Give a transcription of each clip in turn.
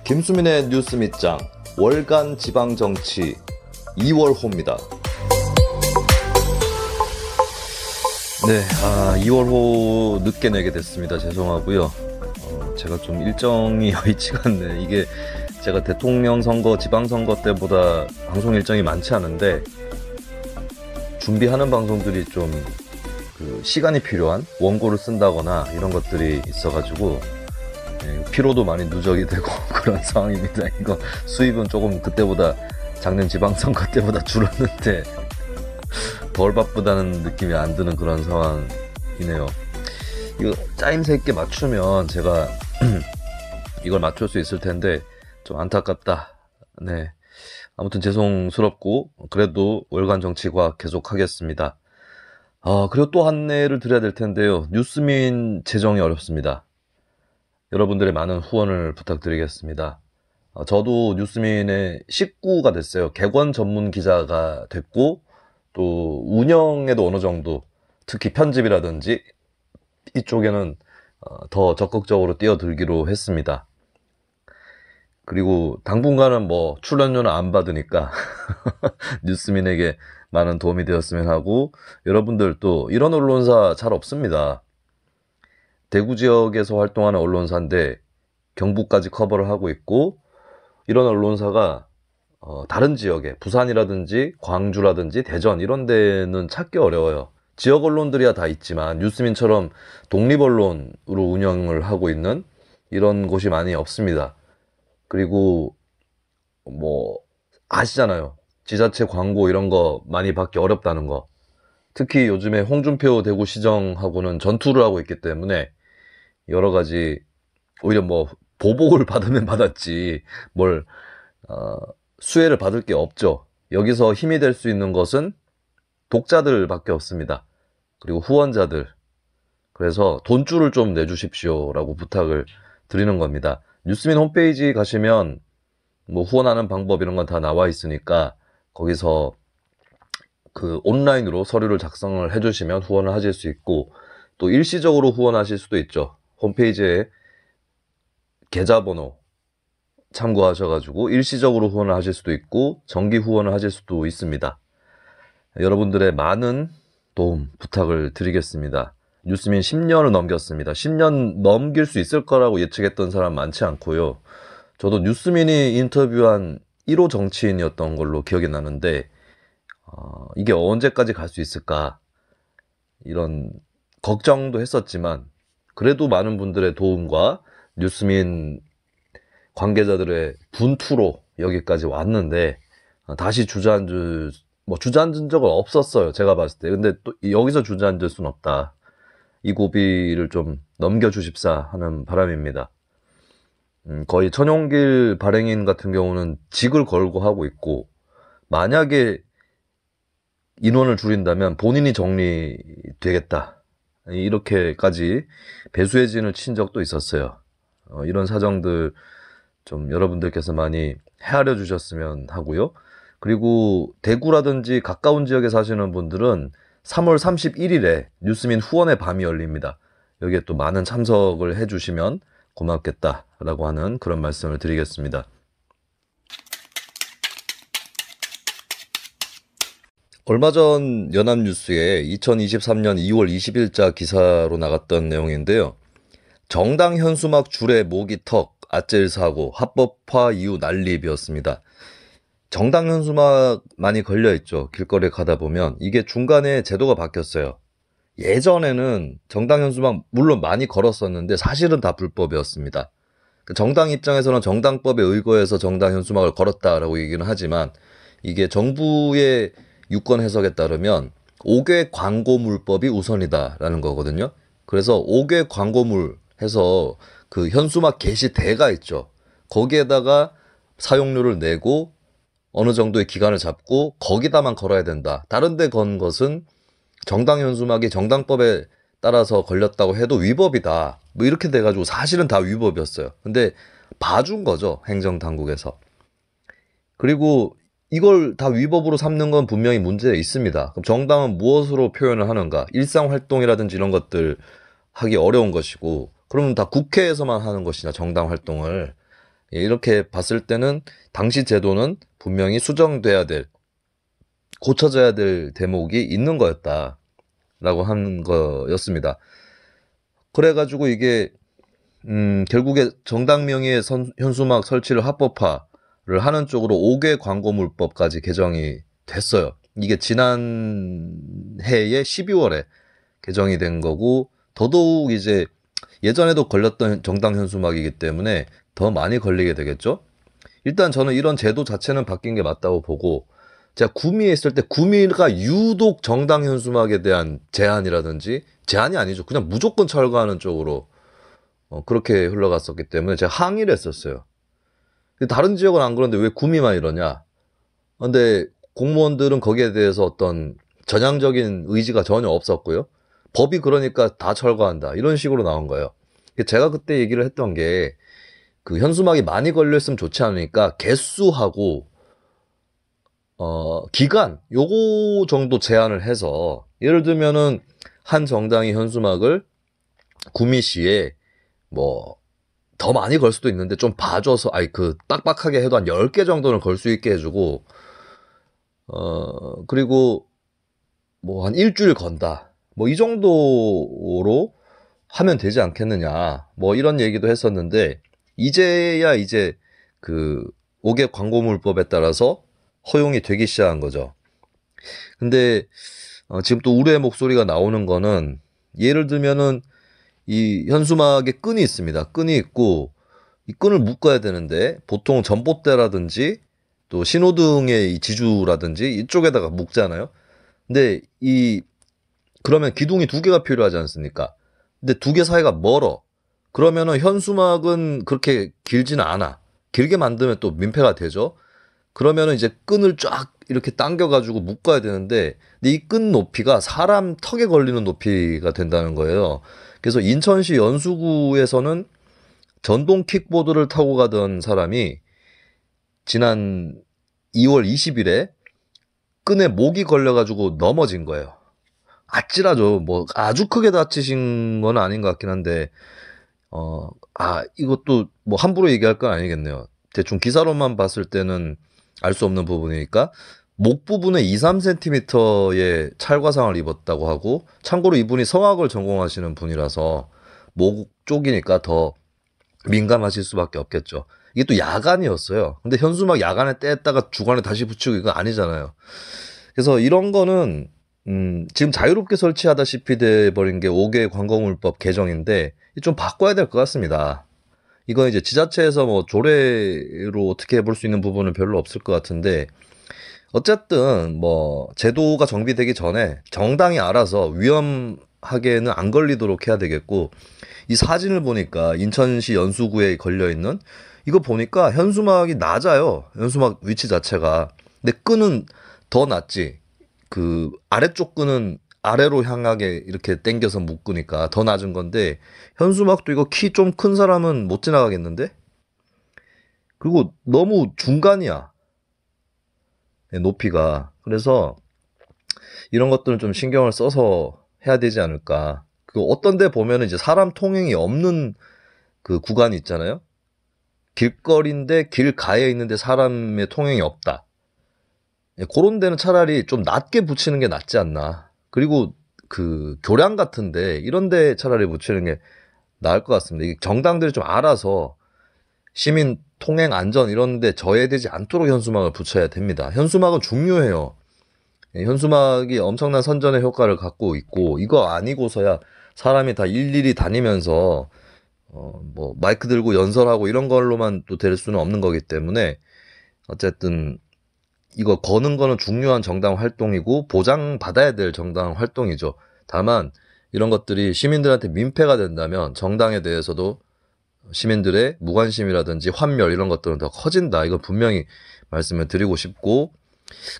김수민의 뉴스 밑장 월간 지방정치 2월호입니다. 네, 2월호 늦게 내게 됐습니다. 죄송하고요. 제가 좀 일정이 여의치가 않네. 이게 제가 대통령 선거, 지방선거 때보다 방송 일정이 많지 않은데 준비하는 방송들이 좀 시간이 필요한 원고를 쓴다거나 이런 것들이 있어가지고 피로도 많이 누적이 되고 그런 상황입니다. 이거 수입은 조금 그때보다 작년 지방선거 때보다 줄었는데 덜 바쁘다는 느낌이 안 드는 그런 상황이네요. 이거 짜임새 있게 맞추면 제가 이걸 맞출 수 있을 텐데 좀 안타깝다. 네, 아무튼 죄송스럽고 그래도 월간 정치과학 계속 하겠습니다. 그리고 또 안내를 드려야 될 텐데요. 뉴스민 재정이 어렵습니다. 여러분들의 많은 후원을 부탁드리겠습니다. 저도 뉴스민의 식구가 됐어요. 객원 전문 기자가 됐고 또 운영에도 어느 정도 특히 편집이라든지 이쪽에는 더 적극적으로 뛰어들기로 했습니다. 그리고 당분간은 뭐 출연료는 안 받으니까 뉴스민에게 많은 도움이 되었으면 하고, 여러분들 또 이런 언론사 잘 없습니다. 대구 지역에서 활동하는 언론사인데 경북까지 커버를 하고 있고, 이런 언론사가 다른 지역에 부산이라든지 광주라든지 대전 이런 데는 찾기 어려워요. 지역 언론들이야 다 있지만 뉴스민처럼 독립 언론으로 운영을 하고 있는 이런 곳이 많이 없습니다. 그리고 뭐 아시잖아요. 지자체 광고 이런 거 많이 받기 어렵다는 거. 특히 요즘에 홍준표 대구시정하고는 전투를 하고 있기 때문에 여러 가지 오히려 뭐 보복을 받으면 받았지 뭘 수혜를 받을 게 없죠. 여기서 힘이 될 수 있는 것은 독자들밖에 없습니다. 그리고 후원자들. 그래서 돈줄을 좀 내주십시오 라고 부탁을 드리는 겁니다. 뉴스민 홈페이지 가시면 뭐 후원하는 방법 이런 건 다 나와 있으니까 거기서 온라인으로 서류를 작성을 해주시면 후원을 하실 수 있고, 또 일시적으로 후원하실 수도 있죠. 홈페이지에 계좌번호 참고하셔가지고 일시적으로 후원을 하실 수도 있고 정기 후원을 하실 수도 있습니다. 여러분들의 많은 도움 부탁을 드리겠습니다. 뉴스민 10년을 넘겼습니다. 10년 넘길 수 있을 거라고 예측했던 사람 많지 않고요. 저도 뉴스민이 인터뷰한 1호 정치인이었던 걸로 기억이 나는데 이게 언제까지 갈 수 있을까 이런 걱정도 했었지만 그래도 많은 분들의 도움과 뉴스민 관계자들의 분투로 여기까지 왔는데 다시 주저앉은 적은 없었어요. 제가 봤을 때. 근데 또 여기서 주저앉을 순 없다. 이 고비를 좀 넘겨주십사 하는 바람입니다. 거의 천용길 발행인 같은 경우는 직을 걸고 하고 있고, 만약에 인원을 줄인다면 본인이 정리되겠다. 이렇게까지 배수의 진을 친 적도 있었어요. 이런 사정들 좀 여러분들께서 많이 헤아려 주셨으면 하고요. 그리고 대구라든지 가까운 지역에 사시는 분들은 3월 31일에 뉴스민 후원의 밤이 열립니다. 여기에 또 많은 참석을 해주시면 고맙겠다라고 하는 그런 말씀을 드리겠습니다. 얼마 전 연합뉴스에 2023년 2월 20일자 기사로 나갔던 내용인데요. 정당 현수막 줄에 모기 턱, 아찔 사고, 합법화 이후 난리비었습니다. 정당 현수막 많이 걸려있죠. 길거리에 가다 보면. 이게 중간에 제도가 바뀌었어요. 예전에는 정당 현수막 물론 많이 걸었었는데 사실은 다 불법이었습니다. 정당 입장에서는 정당법에 의거해서 정당 현수막을 걸었다라고 얘기는 하지만 이게 정부의 유권 해석에 따르면 5개 광고물법이 우선이다라는 거거든요. 그래서 5개 광고물 해서 그 현수막 게시대가 있죠. 거기에다가 사용료를 내고 어느 정도의 기간을 잡고 거기다만 걸어야 된다. 다른 데 건 것은 정당 현수막이 정당법에 따라서 걸렸다고 해도 위법이다. 뭐 이렇게 돼가지고 사실은 다 위법이었어요. 근데 봐준 거죠. 행정당국에서. 그리고 이걸 다 위법으로 삼는 건 분명히 문제가 있습니다. 그럼 정당은 무엇으로 표현을 하는가? 일상활동이라든지 이런 것들 하기 어려운 것이고, 그러면 다 국회에서만 하는 것이냐, 정당 활동을. 예, 이렇게 봤을 때는 당시 제도는 분명히 수정돼야 될, 고쳐져야 될 대목이 있는 거였다라고 하는 거였습니다. 그래가지고 이게 결국에 정당 명의의 현수막 설치를 합법화를 하는 쪽으로 5개 광고물법까지 개정이 됐어요. 이게 지난 해의 12월에 개정이 된 거고, 더더욱 이제 예전에도 걸렸던 정당 현수막이기 때문에 더 많이 걸리게 되겠죠. 일단 저는 이런 제도 자체는 바뀐 게 맞다고 보고, 제가 구미에 있을 때 구미가 유독 정당 현수막에 대한 제한이라든지, 제한이 아니죠, 그냥 무조건 철거하는 쪽으로 그렇게 흘러갔었기 때문에 제가 항의를 했었어요. 다른 지역은 안 그런데 왜 구미만 이러냐. 근데 공무원들은 거기에 대해서 어떤 전향적인 의지가 전혀 없었고요. 법이 그러니까 다 철거한다, 이런 식으로 나온 거예요. 제가 그때 얘기를 했던 게, 그 현수막이 많이 걸려있으면 좋지 않으니까 개수하고 기간 요거 정도 제한을 해서, 예를 들면은 한 정당이 현수막을 구미시에 뭐 더 많이 걸 수도 있는데 좀 봐줘서, 빡빡하게 해도 한 10개 정도는 걸 수 있게 해주고, 그리고 뭐 한 일주일 건다, 뭐 이 정도로 하면 되지 않겠느냐, 뭐 이런 얘기도 했었는데, 이제야 이제 그 5개 광고물법에 따라서 허용이 되기 시작한 거죠. 근데 지금 또 우려의 목소리가 나오는 거는, 예를 들면은 이 현수막에 끈이 있습니다. 끈이 있고 이 끈을 묶어야 되는데, 보통 전봇대라든지 또 신호등의 이 지주라든지 이쪽에다가 묶잖아요. 근데 그러면 기둥이 2개가 필요하지 않습니까? 근데 2개 사이가 멀어. 그러면은 현수막은 그렇게 길지는 않아. 길게 만들면 또 민폐가 되죠. 그러면은 이제 끈을 쫙 이렇게 당겨가지고 묶어야 되는데, 근데 이 끈 높이가 사람 턱에 걸리는 높이가 된다는 거예요. 그래서 인천시 연수구에서는 전동 킥보드를 타고 가던 사람이 지난 2월 20일에 끈에 목이 걸려가지고 넘어진 거예요. 아찔하죠. 뭐 아주 크게 다치신 건 아닌 것 같긴 한데, 이것도 뭐 함부로 얘기할 건 아니겠네요. 대충 기사로만 봤을 때는 알 수 없는 부분이니까, 목 부분에 2-3cm의 찰과상을 입었다고 하고, 참고로 이분이 성악을 전공하시는 분이라서 목 쪽이니까 더 민감하실 수밖에 없겠죠. 이게 또 야간이었어요. 근데 현수막 야간에 뗐다가 주간에 다시 붙이고 이거 아니잖아요. 그래서 이런 거는 지금 자유롭게 설치하다시피 돼버린 게 5개 광고물법 개정인데, 좀 바꿔야 될 것 같습니다. 이건 이제 지자체에서 뭐 조례로 어떻게 해볼 수 있는 부분은 별로 없을 것 같은데, 어쨌든 뭐 제도가 정비되기 전에 정당이 알아서 위험하게는 안 걸리도록 해야 되겠고, 이 사진을 보니까 인천시 연수구에 걸려있는 이거 보니까 현수막이 낮아요. 현수막 위치 자체가. 근데 끈은 더 낮지. 그 아래쪽 끈은 아래로 향하게 이렇게 당겨서 묶으니까 더 낮은 건데, 현수막도 이거 키 좀 큰 사람은 못 지나가겠는데? 그리고 너무 중간이야, 높이가. 그래서 이런 것들은 좀 신경을 써서 해야 되지 않을까. 그 어떤 데 보면은 이제 사람 통행이 없는 그 구간이 있잖아요. 길거리인데 길가에 있는데 사람의 통행이 없다. 그런 데는 차라리 좀 낮게 붙이는 게 낫지 않나. 그리고 그 교량 같은데 이런 데 차라리 붙이는 게 나을 것 같습니다. 이 정당들이 좀 알아서 시민 통행 안전 이런 데 저해되지 않도록 현수막을 붙여야 됩니다. 현수막은 중요해요. 현수막이 엄청난 선전의 효과를 갖고 있고, 이거 아니고서야 사람이 다 일일이 다니면서 뭐 마이크 들고 연설하고 이런 걸로만 또 될 수는 없는 거기 때문에, 어쨌든 이거 거는 거는 중요한 정당 활동이고 보장받아야 될 정당 활동이죠. 다만 이런 것들이 시민들한테 민폐가 된다면 정당에 대해서도 시민들의 무관심이라든지 환멸 이런 것들은 더 커진다. 이건 분명히 말씀을 드리고 싶고,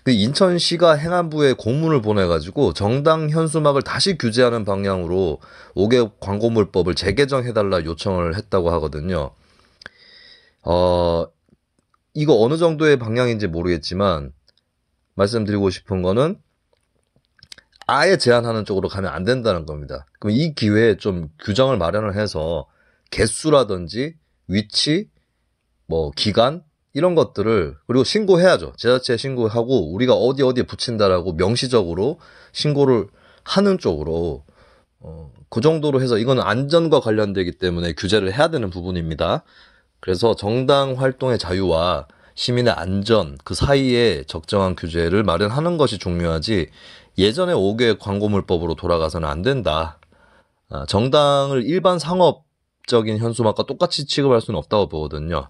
그 인천시가 행안부에 공문을 보내가지고 정당 현수막을 다시 규제하는 방향으로 5개 광고물법을 재개정해달라 요청을 했다고 하거든요. 이거 어느 정도의 방향인지 모르겠지만 말씀드리고 싶은 거는 아예 제한하는 쪽으로 가면 안 된다는 겁니다. 그럼 이 기회에 좀 규정을 마련을 해서 개수라든지 위치, 뭐 기간 이런 것들을 그리고 신고해야죠. 지자체에 신고하고 우리가 어디에 붙인다라고 명시적으로 신고를 하는 쪽으로 그 정도로 해서 이거는 안전과 관련되기 때문에 규제를 해야 되는 부분입니다. 그래서 정당 활동의 자유와 시민의 안전 그 사이에 적정한 규제를 마련하는 것이 중요하지 예전에 5개 광고물법으로 돌아가서는 안 된다. 정당을 일반 상업적인 현수막과 똑같이 취급할 수는 없다고 보거든요.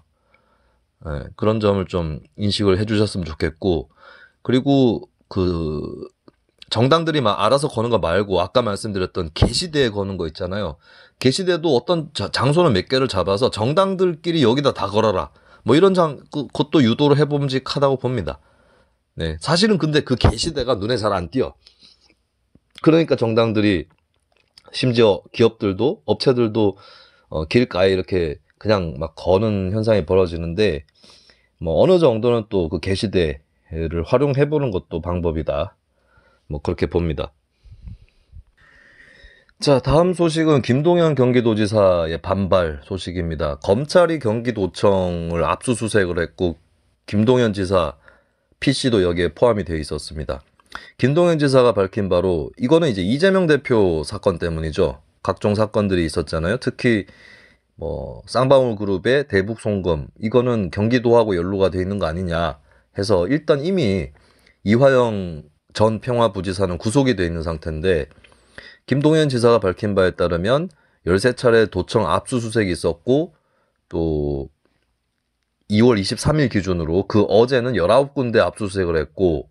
그런 점을 좀 인식을 해주셨으면 좋겠고 그리고 그 정당들이 막 알아서 거는 거 말고 아까 말씀드렸던 게시대에 거는 거 있잖아요. 게시대도 어떤 장소는 몇 개를 잡아서 정당들끼리 여기다 다 걸어라. 뭐 이런 그것도 유도를 해봄직하다고 봅니다. 네, 사실은 근데 그 게시대가 눈에 잘 안 띄어. 그러니까 정당들이 심지어 기업들도 업체들도 길가에 이렇게 그냥 막 거는 현상이 벌어지는데 뭐 어느 정도는 또 그 게시대를 활용해보는 것도 방법이다. 뭐 그렇게 봅니다. 자, 다음 소식은 김동연 경기도지사의 반발 소식입니다. 검찰이 경기도청을 압수수색을 했고 김동연 지사 PC도 여기에 포함이 되어 있었습니다. 김동연 지사가 밝힌 바로 이거는 이제 이재명 대표 사건 때문이죠. 각종 사건들이 있었잖아요. 특히 뭐 쌍방울 그룹의 대북 송금 이거는 경기도하고 연루가 돼 있는 거 아니냐 해서 일단 이미 이화영 전 평화부지사는 구속이 돼 있는 상태인데 김동연 지사가 밝힌 바에 따르면 13차례 도청 압수수색이 있었고 또 2월 23일 기준으로 그 어제는 19군데 압수수색을 했고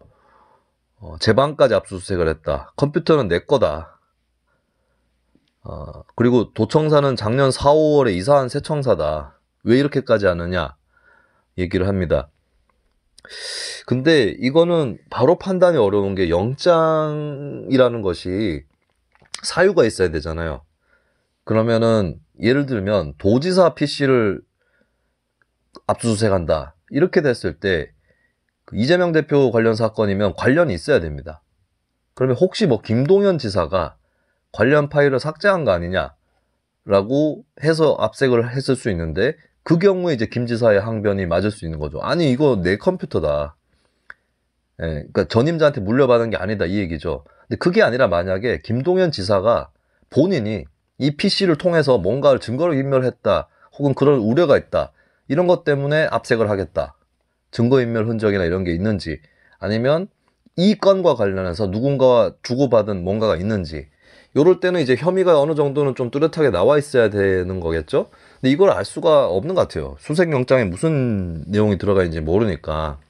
제 방까지 압수수색을 했다. 컴퓨터는 내 거다. 그리고 도청사는 작년 4, 5월에 이사한 새 청사다. 왜 이렇게까지 하느냐 얘기를 합니다. 근데 이거는 바로 판단이 어려운 게 영장이라는 것이 사유가 있어야 되잖아요. 그러면은 예를 들면 도지사 PC를 압수수색한다. 이렇게 됐을 때 이재명 대표 관련 사건이면 관련이 있어야 됩니다. 그러면 혹시 뭐 김동연 지사가 관련 파일을 삭제한 거 아니냐라고 해서 압색을 했을 수 있는데 그 경우에 이제 김 지사의 항변이 맞을 수 있는 거죠. 아니 이거 내 컴퓨터다. 그러니까 전임자한테 물려받은 게 아니다 이 얘기죠. 근데 그게 아니라 만약에 김동연 지사가 본인이 이 PC를 통해서 뭔가 증거를 인멸했다 혹은 그런 우려가 있다 이런 것 때문에 압색을 하겠다. 증거인멸 흔적이나 이런 게 있는지 아니면 이 건과 관련해서 누군가와 주고받은 뭔가가 있는지 이럴 때는 이제 혐의가 어느 정도는 좀 뚜렷하게 나와 있어야 되는 거겠죠. 근데 이걸 알 수가 없는 것 같아요. 수색영장에 무슨 내용이 들어가 있는지 모르니까.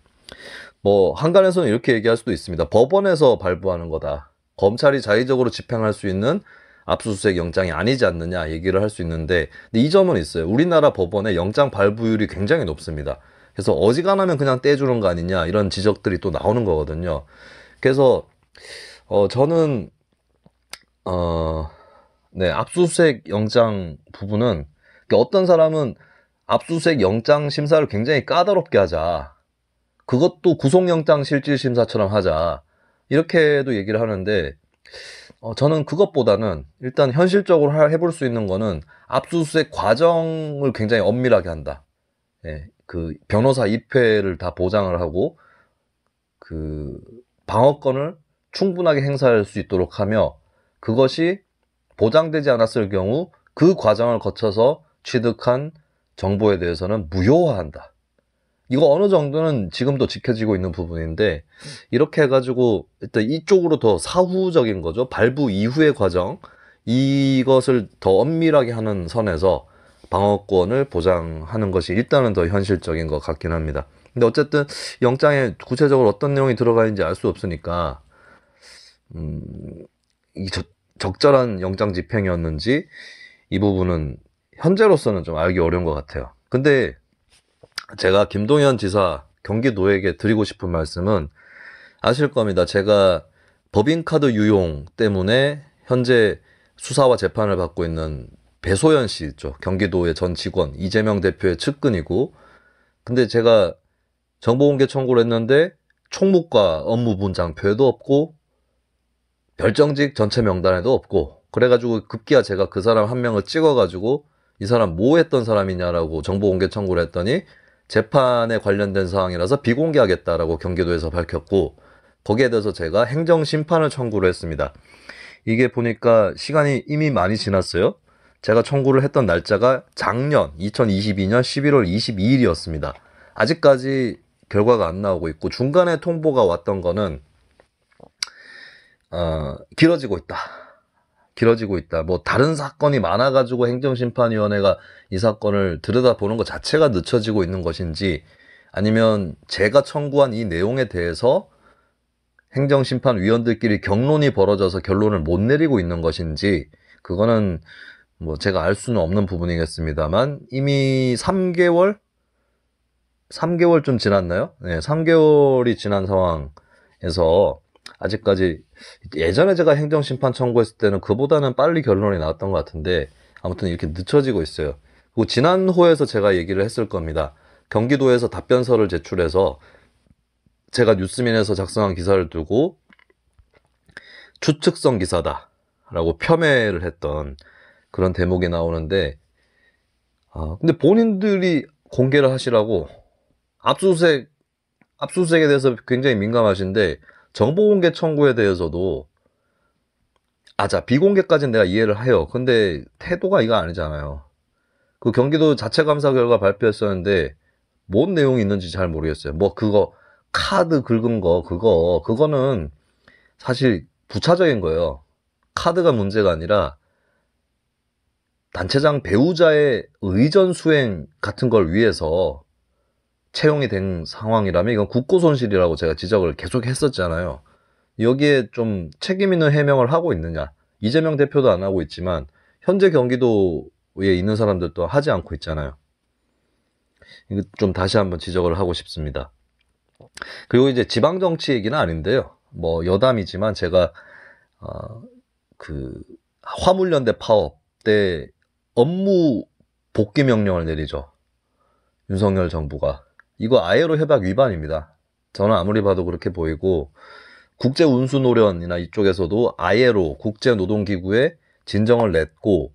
뭐 한간에서는 이렇게 얘기할 수도 있습니다. 법원에서 발부하는 거다. 검찰이 자의적으로 집행할 수 있는 압수수색 영장이 아니지 않느냐 얘기를 할 수 있는데 근데 이 점은 있어요. 우리나라 법원의 영장 발부율이 굉장히 높습니다. 그래서 어지간하면 그냥 떼주는 거 아니냐 이런 지적들이 또 나오는 거거든요. 그래서 저는 네, 압수수색 영장 부분은 어떤 사람은 압수수색 영장 심사를 굉장히 까다롭게 하자. 그것도 구속영장 실질심사처럼 하자. 이렇게도 얘기를 하는데 저는 그것보다는 일단 현실적으로 해볼 수 있는 거는 압수수색 과정을 굉장히 엄밀하게 한다. 예, 그 변호사 입회를 다 보장을 하고 그 방어권을 충분하게 행사할 수 있도록 하며 그것이 보장되지 않았을 경우 그 과정을 거쳐서 취득한 정보에 대해서는 무효화한다. 이거 어느 정도는 지금도 지켜지고 있는 부분인데 이렇게 해가지고 일단 이쪽으로 더 사후적인 거죠. 발부 이후의 과정 이것을 더 엄밀하게 하는 선에서 방어권을 보장하는 것이 일단은 더 현실적인 것 같긴 합니다. 근데 어쨌든 영장에 구체적으로 어떤 내용이 들어가 있는지 알 수 없으니까 적절한 영장 집행이었는지 이 부분은 현재로서는 좀 알기 어려운 것 같아요. 근데 제가 김동연 지사 경기도에게 드리고 싶은 말씀은 아실 겁니다. 제가 법인카드 유용 때문에 현재 수사와 재판을 받고 있는 배소연 씨 있죠. 경기도의 전 직원, 이재명 대표의 측근이고 근데 제가 정보공개 청구를 했는데 총무과 업무분장표에도 없고 별정직 전체 명단에도 없고 그래가지고 급기야 제가 그 사람 한 명을 찍어가지고 이 사람 뭐 했던 사람이냐라고 정보공개 청구를 했더니 재판에 관련된 사항이라서 비공개하겠다라고 경기도에서 밝혔고, 거기에 대해서 제가 행정심판을 청구를 했습니다. 이게 보니까 시간이 이미 많이 지났어요. 제가 청구를 했던 날짜가 작년 2022년 11월 22일이었습니다. 아직까지 결과가 안 나오고 있고, 중간에 통보가 왔던 거는 길어지고 있다. 뭐 다른 사건이 많아가지고 행정심판위원회가 이 사건을 들여다보는 것 자체가 늦춰지고 있는 것인지, 아니면 제가 청구한 이 내용에 대해서 행정심판위원들끼리 경론이 벌어져서 결론을 못 내리고 있는 것인지, 그거는 뭐 제가 알 수는 없는 부분이겠습니다만, 이미 3개월 좀 지났나요? 네, 3개월이 지난 상황에서 아직까지, 예전에 제가 행정심판 청구했을 때는 그보다는 빨리 결론이 나왔던 것 같은데, 아무튼 이렇게 늦춰지고 있어요. 그리고 지난 호에서 제가 얘기를 했을 겁니다. 경기도에서 답변서를 제출해서 제가 뉴스민에서 작성한 기사를 두고 추측성 기사다라고 폄훼를 했던 그런 대목이 나오는데, 근데 본인들이 공개를 하시라고, 압수수색에 대해서 굉장히 민감하신데, 정보공개 청구에 대해서도, 자, 비공개까지는 내가 이해를 해요. 근데 태도가 이거 아니잖아요. 그 경기도 자체 감사 결과 발표했었는데 뭔 내용이 있는지 잘 모르겠어요. 뭐 그거 카드 긁은 거, 그거는 사실 부차적인 거예요. 카드가 문제가 아니라 단체장 배우자의 의전 수행 같은 걸 위해서 채용이 된 상황이라면 이건 국고손실이라고 제가 지적을 계속 했었잖아요. 여기에 좀 책임 있는 해명을 하고 있느냐. 이재명 대표도 안 하고 있지만 현재 경기도에 있는 사람들도 하지 않고 있잖아요. 이거 좀 다시 한번 지적을 하고 싶습니다. 그리고 이제 지방정치 얘기는 아닌데요. 뭐 여담이지만 제가 그 화물연대 파업 때 업무 복귀 명령을 내리죠. 윤석열 정부가. 이거 아예로 협약 위반입니다. 저는 아무리 봐도 그렇게 보이고, 국제운수노련이나 이쪽에서도 아예로 국제노동기구에 진정을 냈고,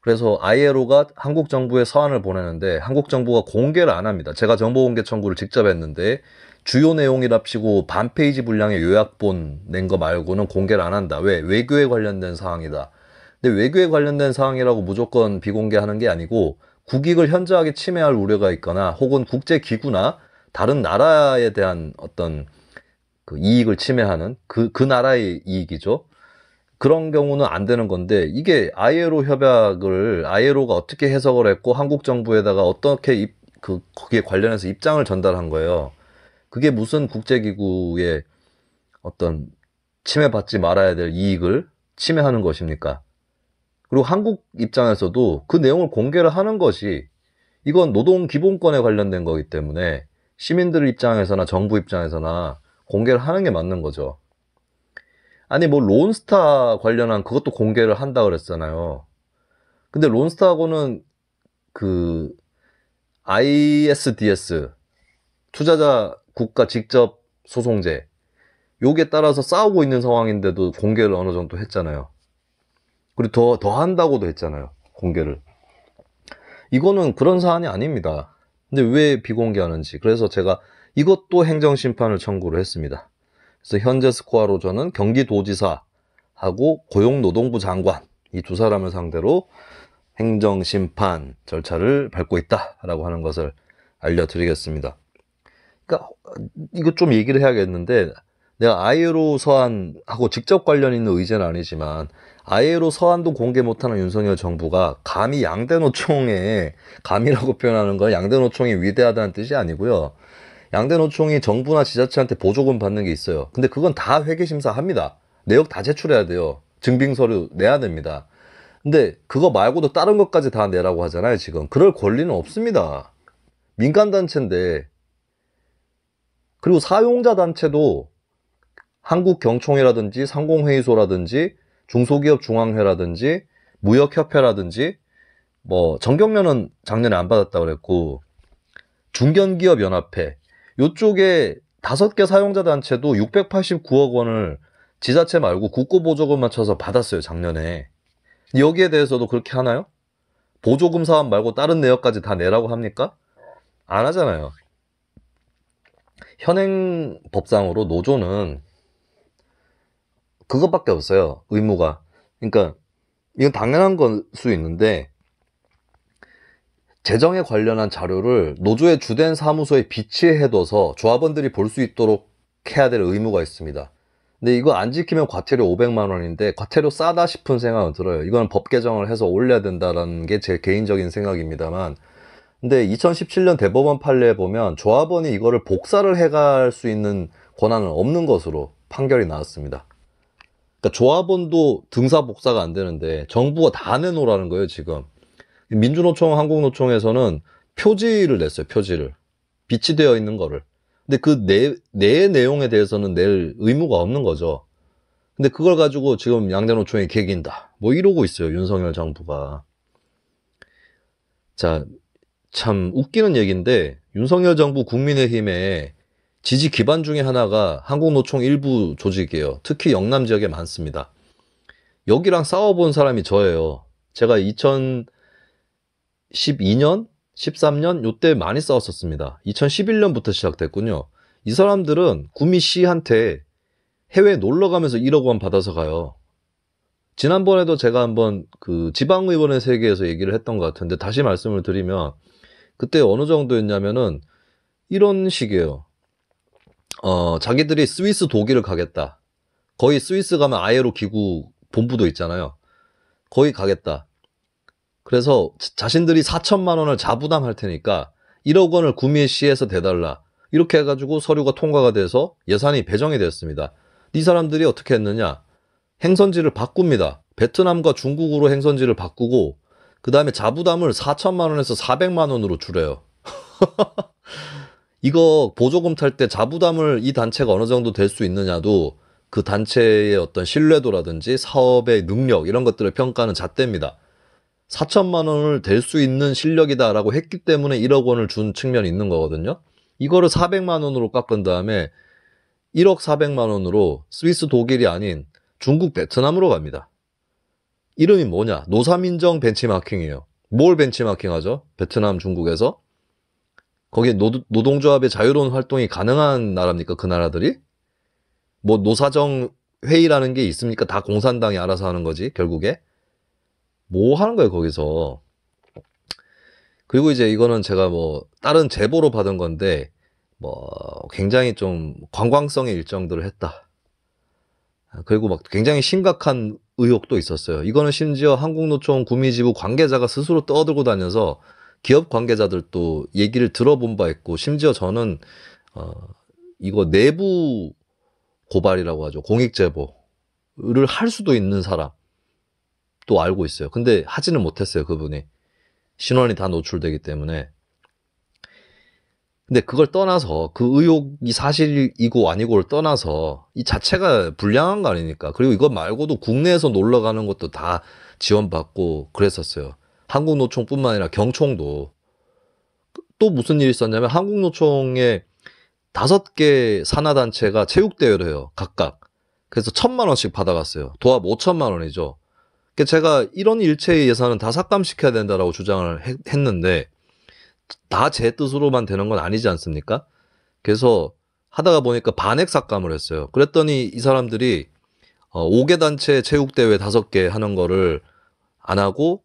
그래서 아예로가 한국 정부에 서한을 보내는데 한국 정부가 공개를 안 합니다. 제가 정보공개 청구를 직접 했는데 주요 내용이랍시고 반 페이지 분량의 요약본 낸 거 말고는 공개를 안 한다. 왜? 외교에 관련된 사항이다. 근데 외교에 관련된 사항이라고 무조건 비공개하는 게 아니고, 국익을 현저하게 침해할 우려가 있거나 혹은 국제기구나 다른 나라에 대한 어떤 그 이익을 침해하는 그 나라의 이익이죠. 그런 경우는 안 되는 건데, 이게 아이엘오 협약을 아이엘오가 어떻게 해석을 했고 한국 정부에다가 어떻게 거기에 관련해서 입장을 전달한 거예요. 그게 무슨 국제기구의 어떤 침해받지 말아야 될 이익을 침해하는 것입니까? 그리고 한국 입장에서도 그 내용을 공개를 하는 것이, 이건 노동기본권에 관련된 거기 때문에 시민들 입장에서나 정부 입장에서나 공개를 하는 게 맞는 거죠. 아니 뭐 론스타 관련한 그것도 공개를 한다 그랬잖아요. 근데 론스타하고는 그 ISDS 투자자 국가 직접 소송제 요게 따라서 싸우고 있는 상황인데도 공개를 어느 정도 했잖아요. 그리고 더 한다고도 했잖아요. 공개를. 이거는 그런 사안이 아닙니다. 근데 왜 비공개하는지. 그래서 제가 이것도 행정심판을 청구를 했습니다. 그래서 현재 스코어로 저는 경기도지사하고 고용노동부 장관 이 두 사람을 상대로 행정심판 절차를 밟고 있다라고 하는 것을 알려드리겠습니다. 그러니까 이거 좀 얘기를 해야겠는데, 내가 아이로 서한하고 직접 관련 있는 의제는 아니지만 아이로 서한도 공개 못하는 윤석열 정부가 감히 양대노총에, 감이라고 표현하는 건 양대노총이 위대하다는 뜻이 아니고요. 양대노총이 정부나 지자체한테 보조금 받는 게 있어요. 근데 그건 다 회계심사합니다. 내역 다 제출해야 돼요. 증빙서류 내야 됩니다. 근데 그거 말고도 다른 것까지 다 내라고 하잖아요. 지금 그럴 권리는 없습니다. 민간단체인데. 그리고 사용자 단체도 한국경총이라든지 상공회의소라든지 중소기업 중앙회라든지 무역협회라든지, 뭐 정경련은 작년에 안 받았다 그랬고, 중견기업연합회 요쪽에 5개 사용자 단체도 689억 원을 지자체 말고 국고보조금 맞춰서 받았어요, 작년에. 여기에 대해서도 그렇게 하나요? 보조금 사업 말고 다른 내역까지 다 내라고 합니까? 안 하잖아요. 현행 법상으로 노조는 그것밖에 없어요. 의무가. 그러니까 이건 당연한 걸 수 있는데 재정에 관련한 자료를 노조의 주된 사무소에 비치해둬서 조합원들이 볼 수 있도록 해야 될 의무가 있습니다. 근데 이거 안 지키면 과태료 500만 원인데 과태료 싸다 싶은 생각은 들어요. 이건 법 개정을 해서 올려야 된다라는 게 제 개인적인 생각입니다만, 근데 2017년 대법원 판례에 보면 조합원이 이거를 복사를 해갈 수 있는 권한은 없는 것으로 판결이 나왔습니다. 그러니까 조합원도 등사 복사가 안 되는데 정부가 다 내놓으라는 거예요, 지금. 민주노총, 한국노총에서는 표지를 냈어요, 표지를. 비치되어 있는 거를. 근데 그 내 내용에 대해서는 낼 의무가 없는 거죠. 근데 그걸 가지고 지금 양대노총이 개긴다, 뭐 이러고 있어요, 윤석열 정부가. 자, 참 웃기는 얘기인데 윤석열 정부 국민의힘의 지지 기반 중에 하나가 한국노총 일부 조직이에요. 특히 영남 지역에 많습니다. 여기랑 싸워본 사람이 저예요. 제가 2012년, 13년 요때 많이 싸웠었습니다. 2011년부터 시작됐군요. 이 사람들은 구미 씨한테 해외에 놀러 가면서 1억 원 받아서 가요. 지난번에도 제가 한번 그 지방의원의 세계에서 얘기를 했던 것 같은데 다시 말씀을 드리면 그때 어느 정도였냐면은 이런 식이에요. 자기들이 스위스 독일을 가겠다. 거의 스위스 가면 아예로 기구 본부도 있잖아요. 거기 가겠다. 그래서 자신들이 4천만 원을 자부담할 테니까 1억 원을 구미시에서 대달라. 이렇게 해가지고 서류가 통과가 돼서 예산이 배정이 됐습니다. 이 사람들이 어떻게 했느냐. 행선지를 바꿉니다. 베트남과 중국으로 행선지를 바꾸고 그 다음에 자부담을 4천만 원에서 400만 원으로 줄여요. 이거 보조금 탈 때 자부담을 이 단체가 어느 정도 될 수 있느냐도 그 단체의 어떤 신뢰도라든지 사업의 능력 이런 것들을 평가하는 잣대입니다. 4천만 원을 댈 수 있는 실력이다라고 했기 때문에 1억 원을 준 측면이 있는 거거든요. 이거를 400만 원으로 깎은 다음에 1억 400만 원으로 스위스 독일이 아닌 중국 베트남으로 갑니다. 이름이 뭐냐? 노사민정 벤치마킹이에요. 뭘 벤치마킹하죠? 베트남, 중국에서? 거기에 노동조합의 자유로운 활동이 가능한 나라입니까? 그 나라들이? 뭐 노사정 회의라는 게 있습니까? 다 공산당이 알아서 하는 거지, 결국에. 뭐 하는 거예요, 거기서. 그리고 이제 이거는 제가 뭐 다른 제보로 받은 건데 뭐 굉장히 좀 관광성의 일정들을 했다. 그리고 막 굉장히 심각한 의혹도 있었어요. 이거는 심지어 한국노총 구미지부 관계자가 스스로 떠들고 다녀서 기업 관계자들도 얘기를 들어본 바 있고, 심지어 저는 이거 내부 고발이라고 하죠. 공익제보를 할 수도 있는 사람 또 알고 있어요. 근데 하지는 못했어요, 그분이. 신원이 다 노출되기 때문에. 근데 그걸 떠나서 그 의혹이 사실이고 아니고를 떠나서 이 자체가 불량한 거 아닙니까? 그리고 이거 말고도 국내에서 놀러 가는 것도 다 지원받고 그랬었어요. 한국노총뿐만 아니라 경총도. 또 무슨 일이 있었냐면 한국노총에 5개 산하단체가 체육대회를 해요, 각각. 그래서 1,000만 원씩 받아갔어요. 도합 5천만 원이죠. 제가 이런 일체의 예산은 다 삭감시켜야 된다라고 주장을 했는데 다 제 뜻으로만 되는 건 아니지 않습니까? 그래서 하다가 보니까 반액 삭감을 했어요. 그랬더니 이 사람들이 5개 단체 체육대회 5개 하는 거를 안 하고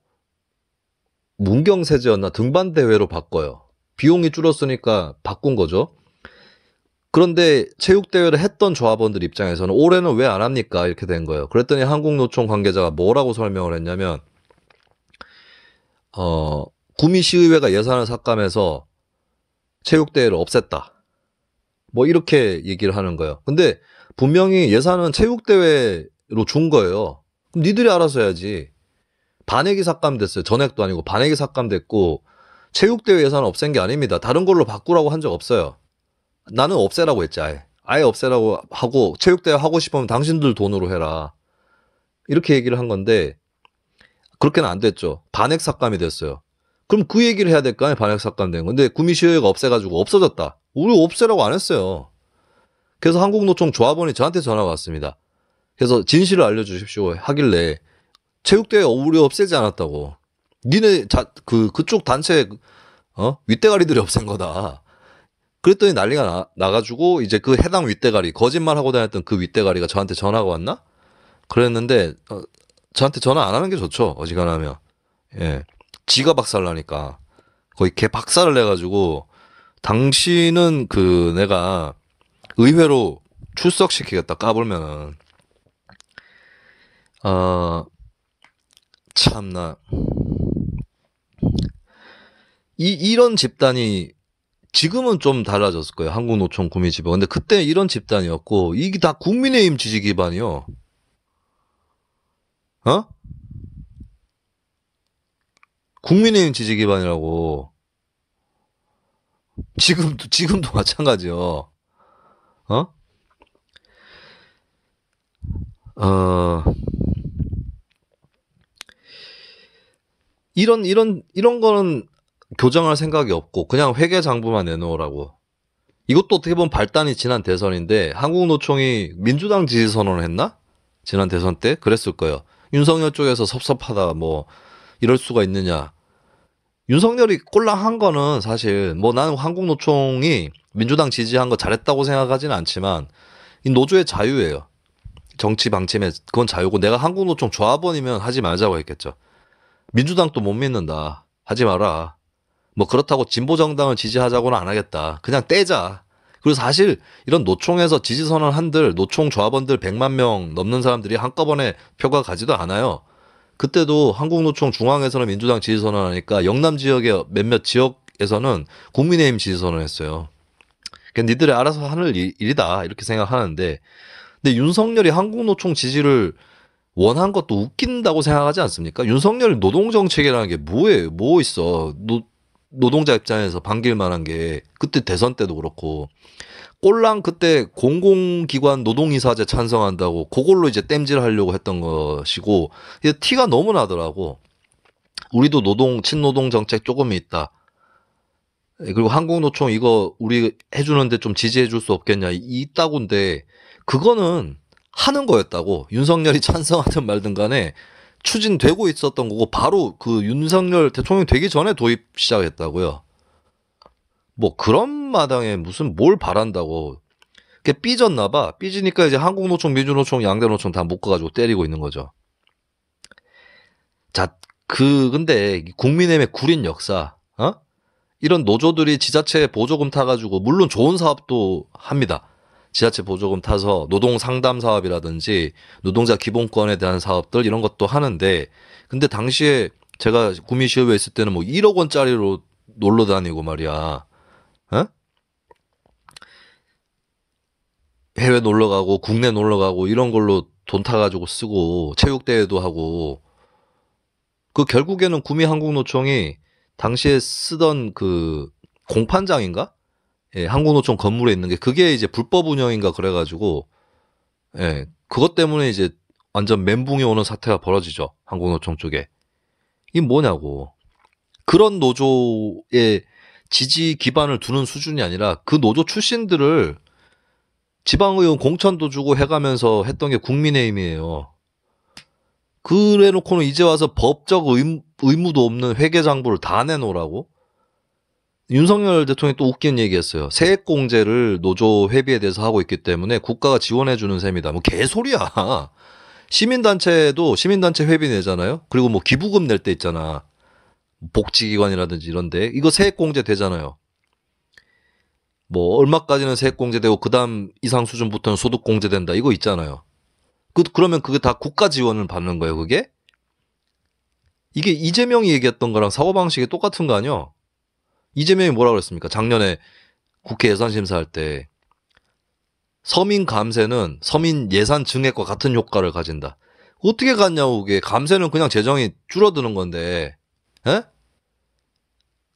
문경세제였나 등반대회로 바꿔요. 비용이 줄었으니까 바꾼 거죠. 그런데 체육대회를 했던 조합원들 입장에서는 올해는 왜 안 합니까? 이렇게 된 거예요. 그랬더니 한국노총 관계자가 뭐라고 설명을 했냐면 구미시의회가 예산을 삭감해서 체육대회를 없앴다. 뭐 이렇게 얘기를 하는 거예요. 근데 분명히 예산은 체육대회로 준 거예요. 그럼 니들이 알아서 해야지. 반액이 삭감됐어요. 전액도 아니고 반액이 삭감됐고 체육대회 예산은 없앤 게 아닙니다. 다른 걸로 바꾸라고 한 적 없어요. 나는 없애라고 했지. 아예 없애라고 하고 체육대회 하고 싶으면 당신들 돈으로 해라. 이렇게 얘기를 한 건데 그렇게는 안 됐죠. 반액 삭감이 됐어요. 그럼 그 얘기를 해야 될 거 아니에요. 반액 삭감된 건데 구미시의회가 없애가지고 없어졌다. 우리 없애라고 안 했어요. 그래서 한국노총 조합원이 저한테 전화가 왔습니다. 그래서 진실을 알려주십시오 하길래 체육대회 우리 없애지 않았다고. 니네 그쪽 단체 윗대가리들이 없앤 거다. 그랬더니 난리가 나가지고 이제 그 해당 윗대가리, 거짓말하고 다녔던 그 윗대가리가 저한테 전화가 왔나? 그랬는데 저한테 전화 안 하는 게 좋죠. 어지간하면. 예. 지가 박살나니까. 거의 개 박살을 내가지고 당신은 내가 의회로 출석시키겠다 까불면은 참나 이런 집단이 지금은 좀 달라졌을 거예요. 한국노총 구미지법. 근데 그때 이런 집단이었고 이게 다 국민의힘 지지 기반이요. 국민의힘 지지 기반이라고. 지금도 마찬가지요. 이런 거는 교정할 생각이 없고 그냥 회계장부만 내놓으라고. 이것도 어떻게 보면 발단이 지난 대선인데 한국노총이 민주당 지지 선언을 했나? 지난 대선 때 그랬을 거예요. 윤석열 쪽에서 섭섭하다 뭐 이럴 수가 있느냐. 윤석열이 꼴랑한 거는 사실 뭐 나는 한국노총이 민주당 지지한 거 잘했다고 생각하지는 않지만 이 노조의 자유예요. 정치 방침에 그건 자유고 내가 한국노총 조합원이면 하지 말자고 했겠죠. 민주당도 못 믿는다. 하지 마라. 뭐 그렇다고 진보정당을 지지하자고는 안 하겠다. 그냥 떼자. 그리고 사실 이런 노총에서 지지선언 한들 노총 조합원들 100만 명 넘는 사람들이 한꺼번에 표가 가지도 않아요. 그때도 한국노총 중앙에서는 민주당 지지선언 하니까 영남 지역의 몇몇 지역에서는 국민의힘 지지선언 했어요. 그러니까 니들이 알아서 하는 일이다 이렇게 생각하는데 근데 윤석열이 한국노총 지지를 원한 것도 웃긴다고 생각하지 않습니까? 윤석열 노동정책이라는 게 뭐예요? 뭐 있어? 노동자 입장에서 반길 만한 게 그때 대선 때도 그렇고 꼴랑 그때 공공기관 노동이사제 찬성한다고 그걸로 이제 땜질하려고 했던 것이고 이게 티가 너무 나더라고. 우리도 친노동 정책 조금 있다. 그리고 한국노총 이거 우리 해주는데 좀 지지해 줄 수 없겠냐 있다고인데 그거는 하는 거였다고. 윤석열이 찬성하든 말든 간에 추진되고 있었던 거고 바로 그 윤석열 대통령 되기 전에 도입 시작했다고요. 뭐 그런 마당에 무슨 뭘 바란다고. 그게 삐졌나 봐. 삐지니까 이제 한국노총, 민주노총, 양대노총 다 묶어가지고 때리고 있는 거죠. 자, 근데 국민의힘의 구린 역사, 이런 노조들이 지자체 보조금 타가지고 물론 좋은 사업도 합니다. 지자체 보조금 타서 노동 상담 사업이라든지 노동자 기본권에 대한 사업들 이런 것도 하는데 근데 당시에 제가 구미시의회에 있을 때는 뭐 1억 원짜리로 놀러 다니고 말이야. 해외 놀러 가고 국내 놀러 가고 이런 걸로 돈 타가지고 쓰고 체육대회도 하고 그 결국에는 구미 한국노총이 당시에 쓰던 그 공판장인가? 예, 한국노총 건물에 있는 게 그게 이제 불법 운영인가 그래가지고 예, 그것 때문에 이제 완전 멘붕이 오는 사태가 벌어지죠. 한국노총 쪽에. 이게 뭐냐고. 그런 노조의 지지 기반을 두는 수준이 아니라 그 노조 출신들을 지방의원 공천도 주고 해가면서 했던 게 국민의힘이에요. 그래 놓고는 이제 와서 법적 의무도 없는 회계장부를 다 내놓으라고? 윤석열 대통령이 또 웃긴 얘기했어요. 세액공제를 노조 회비에 대해서 하고 있기 때문에 국가가 지원해주는 셈이다. 뭐 개소리야. 시민단체도 시민단체 회비 내잖아요. 그리고 뭐 기부금 낼 때 있잖아. 복지기관이라든지 이런데 이거 세액공제 되잖아요. 뭐 얼마까지는 세액공제되고 그다음 이상 수준부터는 소득공제된다. 이거 있잖아요. 그러면 그게 다 국가 지원을 받는 거예요. 그게? 이게 이재명이 얘기했던 거랑 사고방식이 똑같은 거 아니야? 이재명이 뭐라 그랬습니까? 작년에 국회 예산심사할 때 서민 감세는 서민 예산 증액과 같은 효과를 가진다. 어떻게 갔냐고. 그게 감세는 그냥 재정이 줄어드는 건데 에?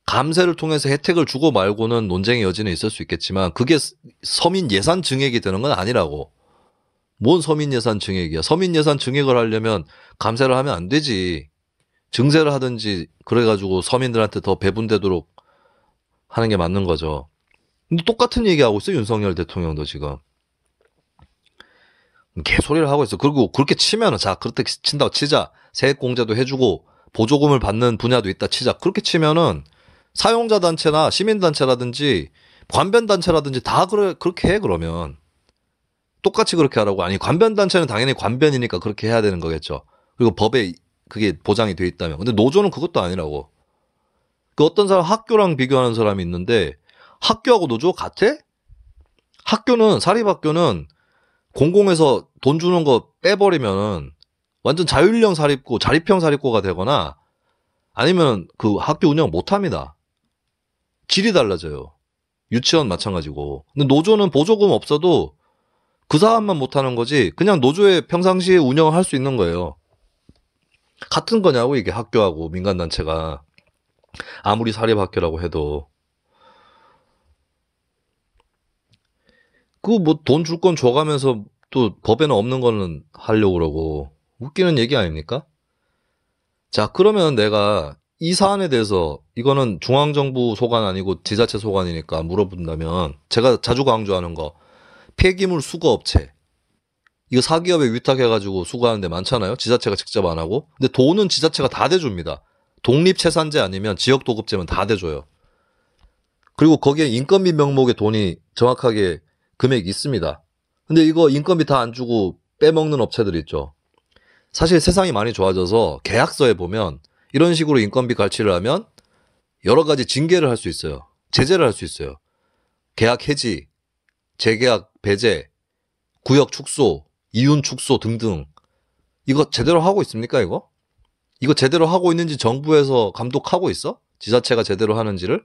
감세를 통해서 혜택을 주고 말고는 논쟁의 여지는 있을 수 있겠지만 그게 서민 예산 증액이 되는 건 아니라고. 뭔 서민 예산 증액이야. 서민 예산 증액을 하려면 감세를 하면 안 되지. 증세를 하든지 그래가지고 서민들한테 더 배분되도록 하는 게 맞는 거죠. 근데 똑같은 얘기하고 있어 윤석열 대통령도 지금. 개소리를 하고 있어. 그리고 그렇게 치면은 자 그렇게 친다고 치자. 세액공제도 해주고 보조금을 받는 분야도 있다 치자. 그렇게 치면은 사용자 단체나 시민 단체라든지 관변 단체라든지 다 그렇게 해. 그러면 똑같이 그렇게 하라고. 아니, 관변 단체는 당연히 관변이니까 그렇게 해야 되는 거겠죠. 그리고 법에 그게 보장이 돼 있다면. 근데 노조는 그것도 아니라고. 그 어떤 사람 학교랑 비교하는 사람이 있는데 학교하고 노조 같아? 학교는 사립학교는 공공에서 돈 주는 거 빼버리면 완전 자율형 사립고 자립형 사립고가 되거나 아니면 그 학교 운영 못합니다. 질이 달라져요. 유치원 마찬가지고. 근데 노조는 보조금 없어도 그 사람만 못하는 거지 그냥 노조에 평상시에 운영을 할 수 있는 거예요. 같은 거냐고 이게 학교하고 민간단체가. 아무리 사립학교라고 해도. 그 뭐 돈 줄 건 줘가면서 또 법에는 없는 거는 하려고 그러고. 웃기는 얘기 아닙니까? 자, 그러면 내가 이 사안에 대해서 이거는 중앙정부 소관 아니고 지자체 소관이니까 물어본다면 제가 자주 강조하는 거 폐기물 수거업체 이거 사기업에 위탁해가지고 수거하는 데 많잖아요. 지자체가 직접 안 하고. 근데 돈은 지자체가 다 대줍니다. 독립채산제 아니면 지역도급제면 다 대줘요. 그리고 거기에 인건비 명목의 돈이 정확하게 금액이 있습니다. 근데 이거 인건비 다 안 주고 빼먹는 업체들 있죠. 사실 세상이 많이 좋아져서 계약서에 보면 이런 식으로 인건비 갈취를 하면 여러 가지 징계를 할 수 있어요. 제재를 할 수 있어요. 계약 해지, 재계약 배제, 구역 축소, 이윤 축소 등등. 이거 제대로 하고 있습니까, 이거? 이거 제대로 하고 있는지 정부에서 감독하고 있어? 지자체가 제대로 하는지를?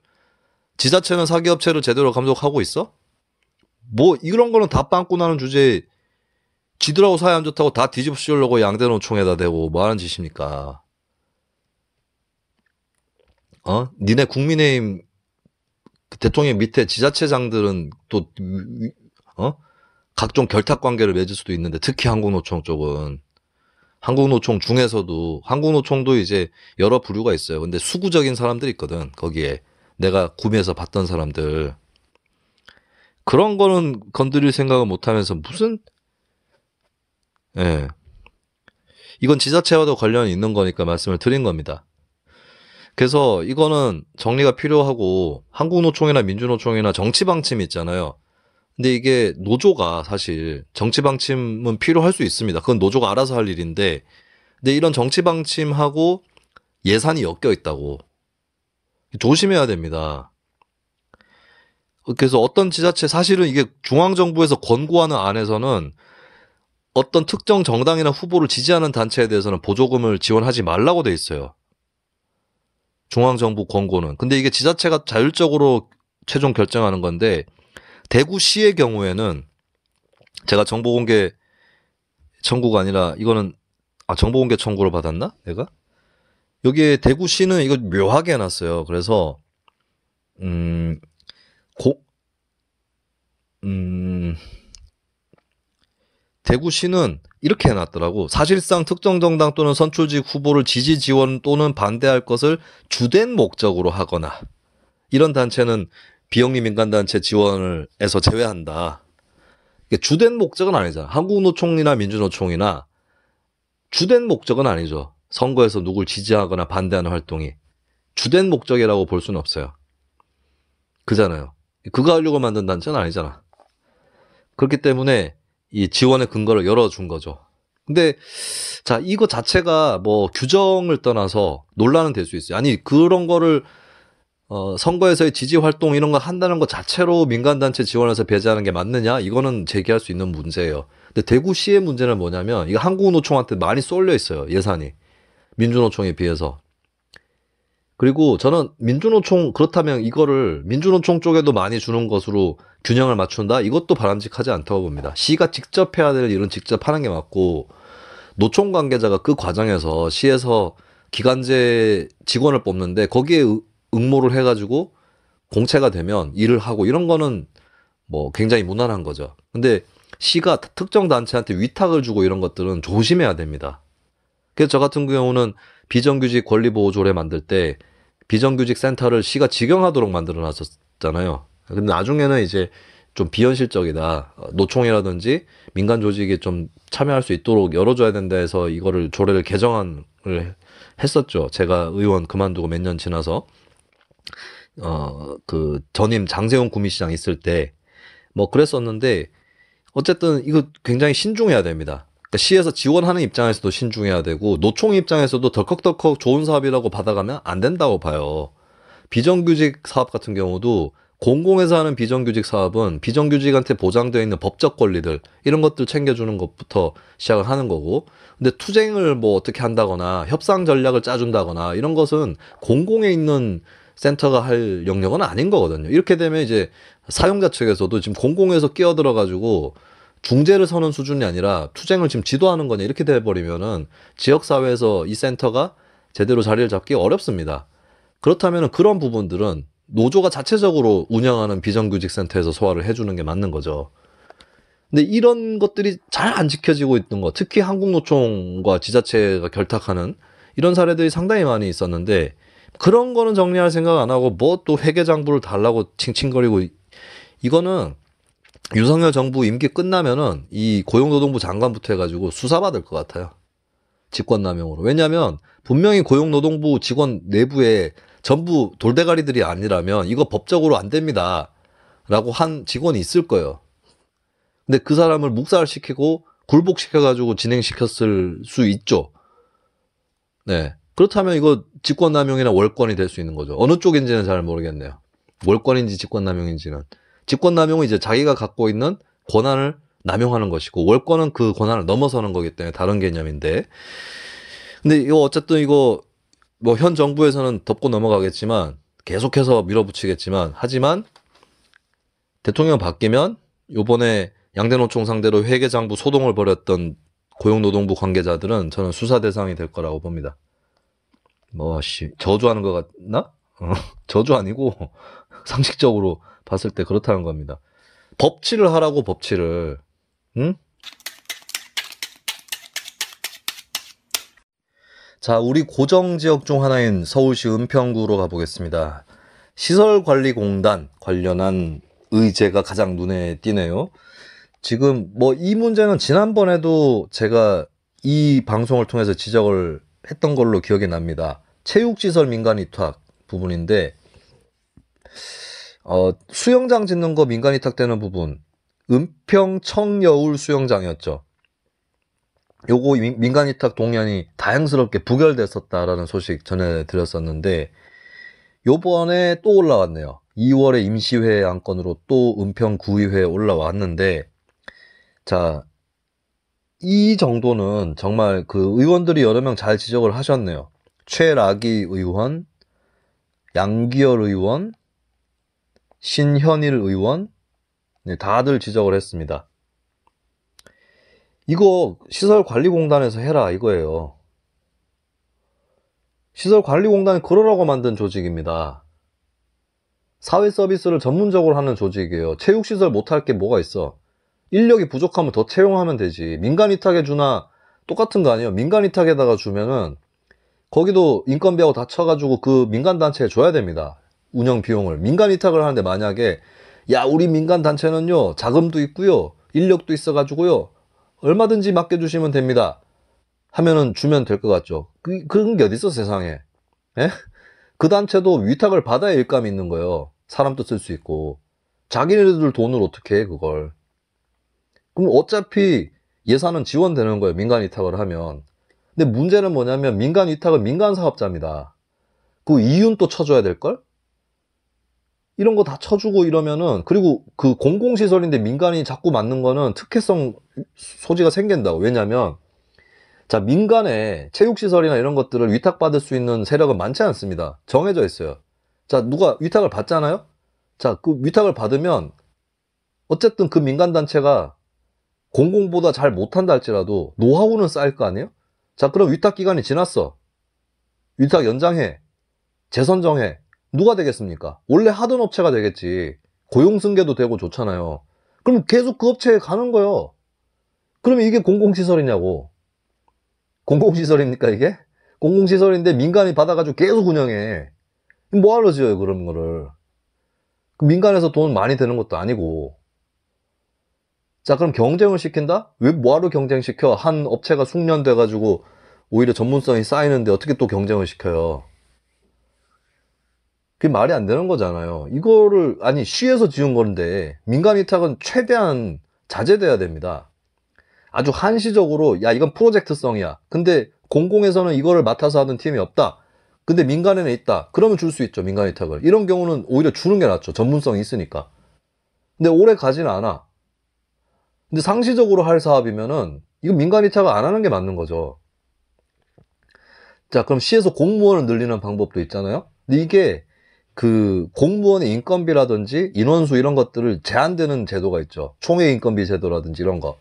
지자체는 사기업체를 제대로 감독하고 있어? 뭐 이런 거는 다 빵꾸 나는 주제에 지들하고 사이 안 좋다고 다 뒤집어 씌우려고 양대노총에다 대고 뭐 하는 짓입니까? 니네 국민의힘 대통령 밑에 지자체장들은 또 각종 결탁 관계를 맺을 수도 있는데 특히 한국노총 쪽은 한국노총 중에서도 한국노총도 이제 여러 부류가 있어요. 근데 수구적인 사람들이 있거든. 거기에 내가 구매해서 봤던 사람들 그런 거는 건드릴 생각을 못하면서 무슨 이건 지자체와도 관련이 있는 거니까 말씀을 드린 겁니다. 그래서 이거는 정리가 필요하고 한국노총이나 민주노총이나 정치방침 있잖아요. 근데 이게 노조가 사실 정치방침은 필요할 수 있습니다. 그건 노조가 알아서 할 일인데 근데 이런 정치방침하고 예산이 엮여 있다고. 조심해야 됩니다. 그래서 어떤 지자체 사실은 이게 중앙정부에서 권고하는 안에서는 어떤 특정 정당이나 후보를 지지하는 단체에 대해서는 보조금을 지원하지 말라고 돼 있어요. 중앙정부 권고는. 근데 이게 지자체가 자율적으로 최종 결정하는 건데 대구시의 경우에는 제가 정보공개 청구가 아니라 이거는 정보공개 청구를 받았나? 내가? 여기에 대구시는 이거 묘하게 해놨어요. 그래서 대구시는 이렇게 해놨더라고. 사실상 특정 정당 또는 선출직 후보를 지지 지원 또는 반대할 것을 주된 목적으로 하거나 이런 단체는 비영리 민간단체 지원을 해서 제외한다. 주된 목적은 아니잖아. 한국노총이나 민주노총이나 주된 목적은 아니죠. 선거에서 누굴 지지하거나 반대하는 활동이 주된 목적이라고 볼 수는 없어요. 그잖아요. 그거 하려고 만든 단체는 아니잖아. 그렇기 때문에 이 지원의 근거를 열어준 거죠. 근데 자 이거 자체가 뭐 규정을 떠나서 논란은 될 수 있어요. 아니 그런 거를 선거에서의 지지 활동 이런 거 한다는 것 자체로 민간단체 지원해서 배제하는 게 맞느냐? 이거는 제기할 수 있는 문제예요. 근데 대구시의 문제는 뭐냐면 이거 한국노총한테 많이 쏠려 있어요. 예산이. 민주노총에 비해서. 그리고 저는 민주노총 그렇다면 이거를 민주노총 쪽에도 많이 주는 것으로 균형을 맞춘다? 이것도 바람직하지 않다고 봅니다. 시가 직접 해야 될 일은 직접 하는 게 맞고 노총 관계자가 그 과정에서 시에서 기간제 직원을 뽑는데 거기에 응모를 해가지고 공채가 되면 일을 하고 이런 거는 뭐 굉장히 무난한 거죠. 근데 시가 특정 단체한테 위탁을 주고 이런 것들은 조심해야 됩니다. 그래서 저 같은 경우는 비정규직 권리보호조례 만들 때 비정규직 센터를 시가 직영하도록 만들어 놨었잖아요. 근데 나중에는 이제 좀 비현실적이다. 노총이라든지 민간 조직에 좀 참여할 수 있도록 열어줘야 된다 해서 이거를 조례를 개정을 했었죠. 제가 의원 그만두고 몇 년 지나서. 그 전임 장세훈 구미시장 있을 때 뭐 그랬었는데 어쨌든 이거 굉장히 신중해야 됩니다. 그러니까 시에서 지원하는 입장에서도 신중해야 되고 노총 입장에서도 덜컥덜컥 좋은 사업이라고 받아가면 안 된다고 봐요. 비정규직 사업 같은 경우도 공공에서 하는 비정규직 사업은 비정규직한테 보장되어 있는 법적 권리들 이런 것들 챙겨주는 것부터 시작을 하는 거고, 근데 투쟁을 뭐 어떻게 한다거나 협상 전략을 짜준다거나 이런 것은 공공에 있는 센터가 할 영역은 아닌 거거든요. 이렇게 되면 이제 사용자 측에서도 지금 공공에서 끼어들어 가지고 중재를 서는 수준이 아니라 투쟁을 지금 지도하는 거냐 이렇게 돼버리면은 지역사회에서 이 센터가 제대로 자리를 잡기 어렵습니다. 그렇다면 그런 부분들은 노조가 자체적으로 운영하는 비정규직 센터에서 소화를 해주는 게 맞는 거죠. 근데 이런 것들이 잘 안 지켜지고 있는 거, 특히 한국노총과 지자체가 결탁하는 이런 사례들이 상당히 많이 있었는데, 그런 거는 정리할 생각 안 하고 뭐 또 회계장부를 달라고 칭칭거리고, 이거는 윤석열 정부 임기 끝나면은 이 고용노동부 장관부터 해가지고 수사받을 것 같아요. 직권남용으로. 왜냐하면 분명히 고용노동부 직원 내부에 전부 돌대가리들이 아니라면 이거 법적으로 안 됩니다 라고 한 직원이 있을 거예요. 근데 그 사람을 묵살시키고 굴복시켜가지고 진행시켰을 수 있죠. 네. 그렇다면 이거 직권남용이나 월권이 될 수 있는 거죠. 어느 쪽인지는 잘 모르겠네요. 월권인지 직권남용인지는. 직권남용은 이제 자기가 갖고 있는 권한을 남용하는 것이고, 월권은 그 권한을 넘어서는 거기 때문에 다른 개념인데, 근데 이거 어쨌든 이거 뭐 현 정부에서는 덮고 넘어가겠지만 계속해서 밀어붙이겠지만, 하지만 대통령 바뀌면 요번에 양대노총 상대로 회계장부 소동을 벌였던 고용노동부 관계자들은 저는 수사 대상이 될 거라고 봅니다. 저주하는 것 같나? 저주 아니고 상식적으로 봤을 때 그렇다는 겁니다. 법치를 하라고, 법치를. 응? 자, 우리 고정지역 중 하나인 서울시 은평구로 가보겠습니다. 시설관리공단 관련한 의제가 가장 눈에 띄네요. 지금 뭐 이 문제는 지난번에도 제가 이 방송을 통해서 지적을 했던 걸로 기억이 납니다. 체육시설 민간 위탁 부분인데, 수영장 짓는 거 민간 위탁되는 부분, 은평 청여울 수영장이었죠. 요거 민간 위탁 동의안이 다행스럽게 부결됐었다라는 소식 전해드렸었는데, 요번에 또 올라왔네요. 2월에 임시회 안건으로 또 은평구의회에 올라왔는데, 자, 이 정도는 정말 그 의원들이 여러 명 잘 지적을 하셨네요. 최락이 의원, 양기열 의원, 신현일 의원, 네, 다들 지적을 했습니다. 이거 시설관리공단에서 해라 이거예요. 시설관리공단이 그러라고 만든 조직입니다. 사회 서비스를 전문적으로 하는 조직이에요. 체육시설 못할 게 뭐가 있어. 인력이 부족하면 더 채용하면 되지. 민간 위탁에 주나 똑같은 거 아니에요. 민간 위탁에다가 주면은 거기도 인건비하고 다 쳐가지고 그 민간단체에 줘야 됩니다. 운영 비용을. 민간 위탁을 하는데 만약에 야, 우리 민간단체는요 자금도 있고요 인력도 있어가지고요 얼마든지 맡겨주시면 됩니다 하면은 주면 될 것 같죠. 그런 게 어딨어 세상에. 예? 그 단체도 위탁을 받아야 일감이 있는 거예요. 사람도 쓸 수 있고. 자기네들 돈을 어떻게 해 그걸. 그럼 어차피 예산은 지원되는 거예요, 민간 위탁을 하면. 근데 문제는 뭐냐면 민간 위탁은 민간 사업자입니다. 그 이윤 또 쳐줘야 될걸? 이런 거 다 쳐주고 이러면은, 그리고 그 공공시설인데 민간이 자꾸 맡는 거는 특혜성 소지가 생긴다고. 왜냐면 자, 민간에 체육시설이나 이런 것들을 위탁받을 수 있는 세력은 많지 않습니다. 정해져 있어요. 자, 누가 위탁을 받잖아요? 자, 그 위탁을 받으면 어쨌든 그 민간단체가 공공보다 잘 못한다 할지라도 노하우는 쌓일 거 아니에요? 자, 그럼 위탁 기간이 지났어. 위탁 연장해. 재선정해. 누가 되겠습니까? 원래 하던 업체가 되겠지. 고용승계도 되고 좋잖아요. 그럼 계속 그 업체에 가는 거예요. 그러면 이게 공공시설이냐고. 공공시설입니까 이게? 공공시설인데 민간이 받아가지고 계속 운영해. 뭐하러 지어요 그런 거를. 민간에서 돈 많이 드는 것도 아니고. 자, 그럼 경쟁을 시킨다? 왜 뭐하러 경쟁시켜? 한 업체가 숙련돼가지고 오히려 전문성이 쌓이는데 어떻게 또 경쟁을 시켜요? 그게 말이 안 되는 거잖아요. 이거를, 아니, 시에서 지은 건데, 민간 위탁은 최대한 자제돼야 됩니다. 아주 한시적으로, 야, 이건 프로젝트성이야. 근데 공공에서는 이거를 맡아서 하는 팀이 없다. 근데 민간에는 있다. 그러면 줄 수 있죠, 민간 위탁을. 이런 경우는 오히려 주는 게 낫죠. 전문성이 있으니까. 근데 오래 가지는 않아. 근데 상시적으로 할 사업이면은, 이거 민간 위탁을 안 하는 게 맞는 거죠. 자, 그럼 시에서 공무원을 늘리는 방법도 있잖아요. 근데 이게 그 공무원의 인건비라든지 인원수 이런 것들을 제한되는 제도가 있죠. 총회 인건비 제도라든지 이런 거.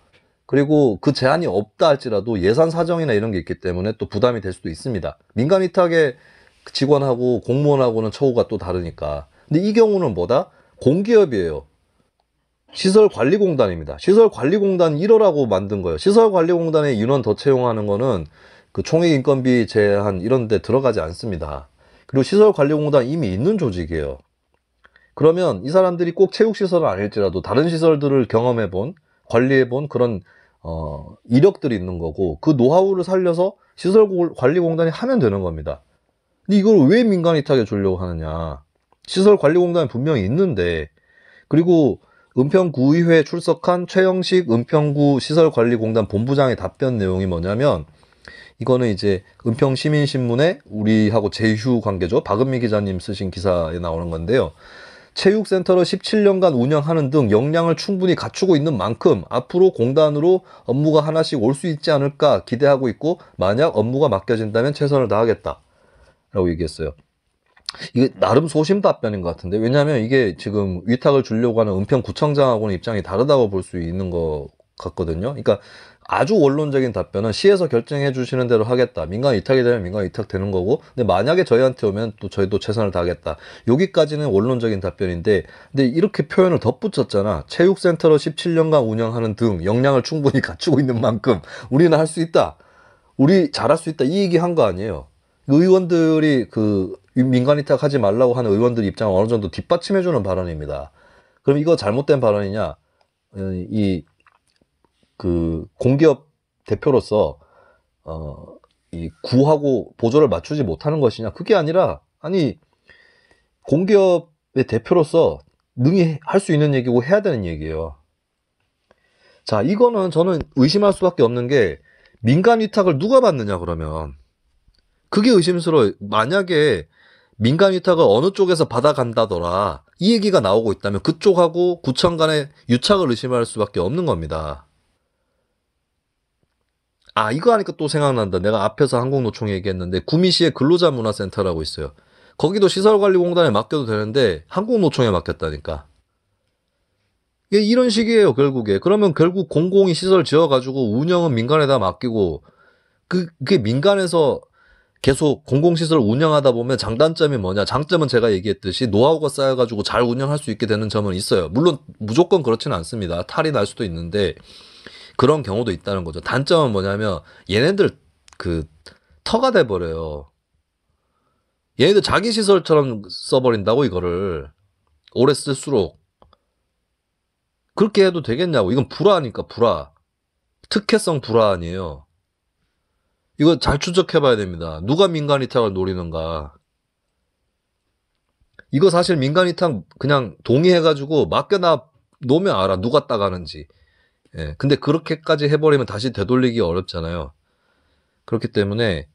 그리고 그 제한이 없다 할지라도 예산 사정이나 이런 게 있기 때문에 또 부담이 될 수도 있습니다. 민간 위탁의 직원하고 공무원하고는 처우가 또 다르니까. 근데 이 경우는 뭐다? 공기업이에요. 시설관리공단입니다. 시설관리공단 1호라고 만든 거예요. 시설관리공단에 인원 더 채용하는 거는 그 총액 인건비 제한 이런 데 들어가지 않습니다. 그리고 시설관리공단 이미 있는 조직이에요. 그러면 이 사람들이 꼭 체육시설은 아닐지라도 다른 시설들을 경험해본, 관리해본 그런 이력들이 있는 거고 그 노하우를 살려서 시설관리공단이 하면 되는 겁니다. 근데 이걸 왜 민간 위탁에 주려고 하느냐. 시설관리공단이 분명히 있는데 그리고 은평구의회에 출석한 최영식 은평구 시설관리공단 본부장의 답변 내용이 뭐냐면 이거는 이제 은평시민신문에 우리하고 제휴 관계죠. 박은미 기자님 쓰신 기사에 나오는 건데요. 체육센터를 17년간 운영하는 등 역량을 충분히 갖추고 있는 만큼 앞으로 공단으로 업무가 하나씩 올 수 있지 않을까 기대하고 있고 만약 업무가 맡겨진다면 최선을 다하겠다 라고 얘기했어요. 이게 나름 소심 답변인 것 같은데 왜냐하면 이게 지금 위탁을 주려고 하는 은평구청장하고는 입장이 다르다고 볼 수 있는 것 같거든요. 그러니까 아주 원론적인 답변은 시에서 결정해 주시는 대로 하겠다. 민간 위탁이 되면 민간 위탁 되는 거고 근데 만약에 저희한테 오면 또 저희도 최선을 다하겠다. 여기까지는 원론적인 답변인데 근데 이렇게 표현을 덧붙였잖아. 체육센터로 17년간 운영하는 등 역량을 충분히 갖추고 있는 만큼 우리는 할 수 있다. 우리 잘할 수 있다. 이 얘기 한 거 아니에요. 의원들이 그 민간 위탁 하지 말라고 하는 의원들 입장을 어느 정도 뒷받침해주는 발언입니다. 그럼 이거 잘못된 발언이냐? 이 그 공기업 대표로서 이 구하고 보조를 맞추지 못하는 것이냐? 그게 아니라 아니 공기업의 대표로서 능히 할 수 있는 얘기고 해야 되는 얘기예요. 자, 이거는 저는 의심할 수밖에 없는 게 민간 위탁을 누가 받느냐 그러면 그게 의심스러워요. 만약에 민간 위탁을 어느 쪽에서 받아간다더라 이 얘기가 나오고 있다면 그쪽하고 구청 간의 유착을 의심할 수밖에 없는 겁니다. 아, 이거 하니까 또 생각난다. 내가 앞에서 한국노총 얘기했는데 구미시에 근로자문화센터라고 있어요. 거기도 시설관리공단에 맡겨도 되는데 한국노총에 맡겼다니까. 이게 이런 식이에요 결국에. 그러면 결국 공공이 시설 지어가지고 운영은 민간에다 맡기고 그게 민간에서 계속 공공시설 운영하다 보면 장단점이 뭐냐. 장점은 제가 얘기했듯이 노하우가 쌓여가지고 잘 운영할 수 있게 되는 점은 있어요. 물론 무조건 그렇지는 않습니다. 탈이 날 수도 있는데 그런 경우도 있다는 거죠. 단점은 뭐냐면 얘네들 그 터가 돼버려요. 얘네들 자기 시설처럼 써버린다고 이거를 오래 쓸수록. 그렇게 해도 되겠냐고. 이건 불화니까 불화. 특혜성 불화 아니에요. 이거 잘 추적해봐야 됩니다. 누가 민간 위탁을 노리는가. 이거 사실 민간 위탁 그냥 동의해가지고 맡겨놔 놓으면 알아. 누가 따가는지. 예. 근데 그렇게까지 해버리면 다시 되돌리기 어렵잖아요. 그렇기 때문에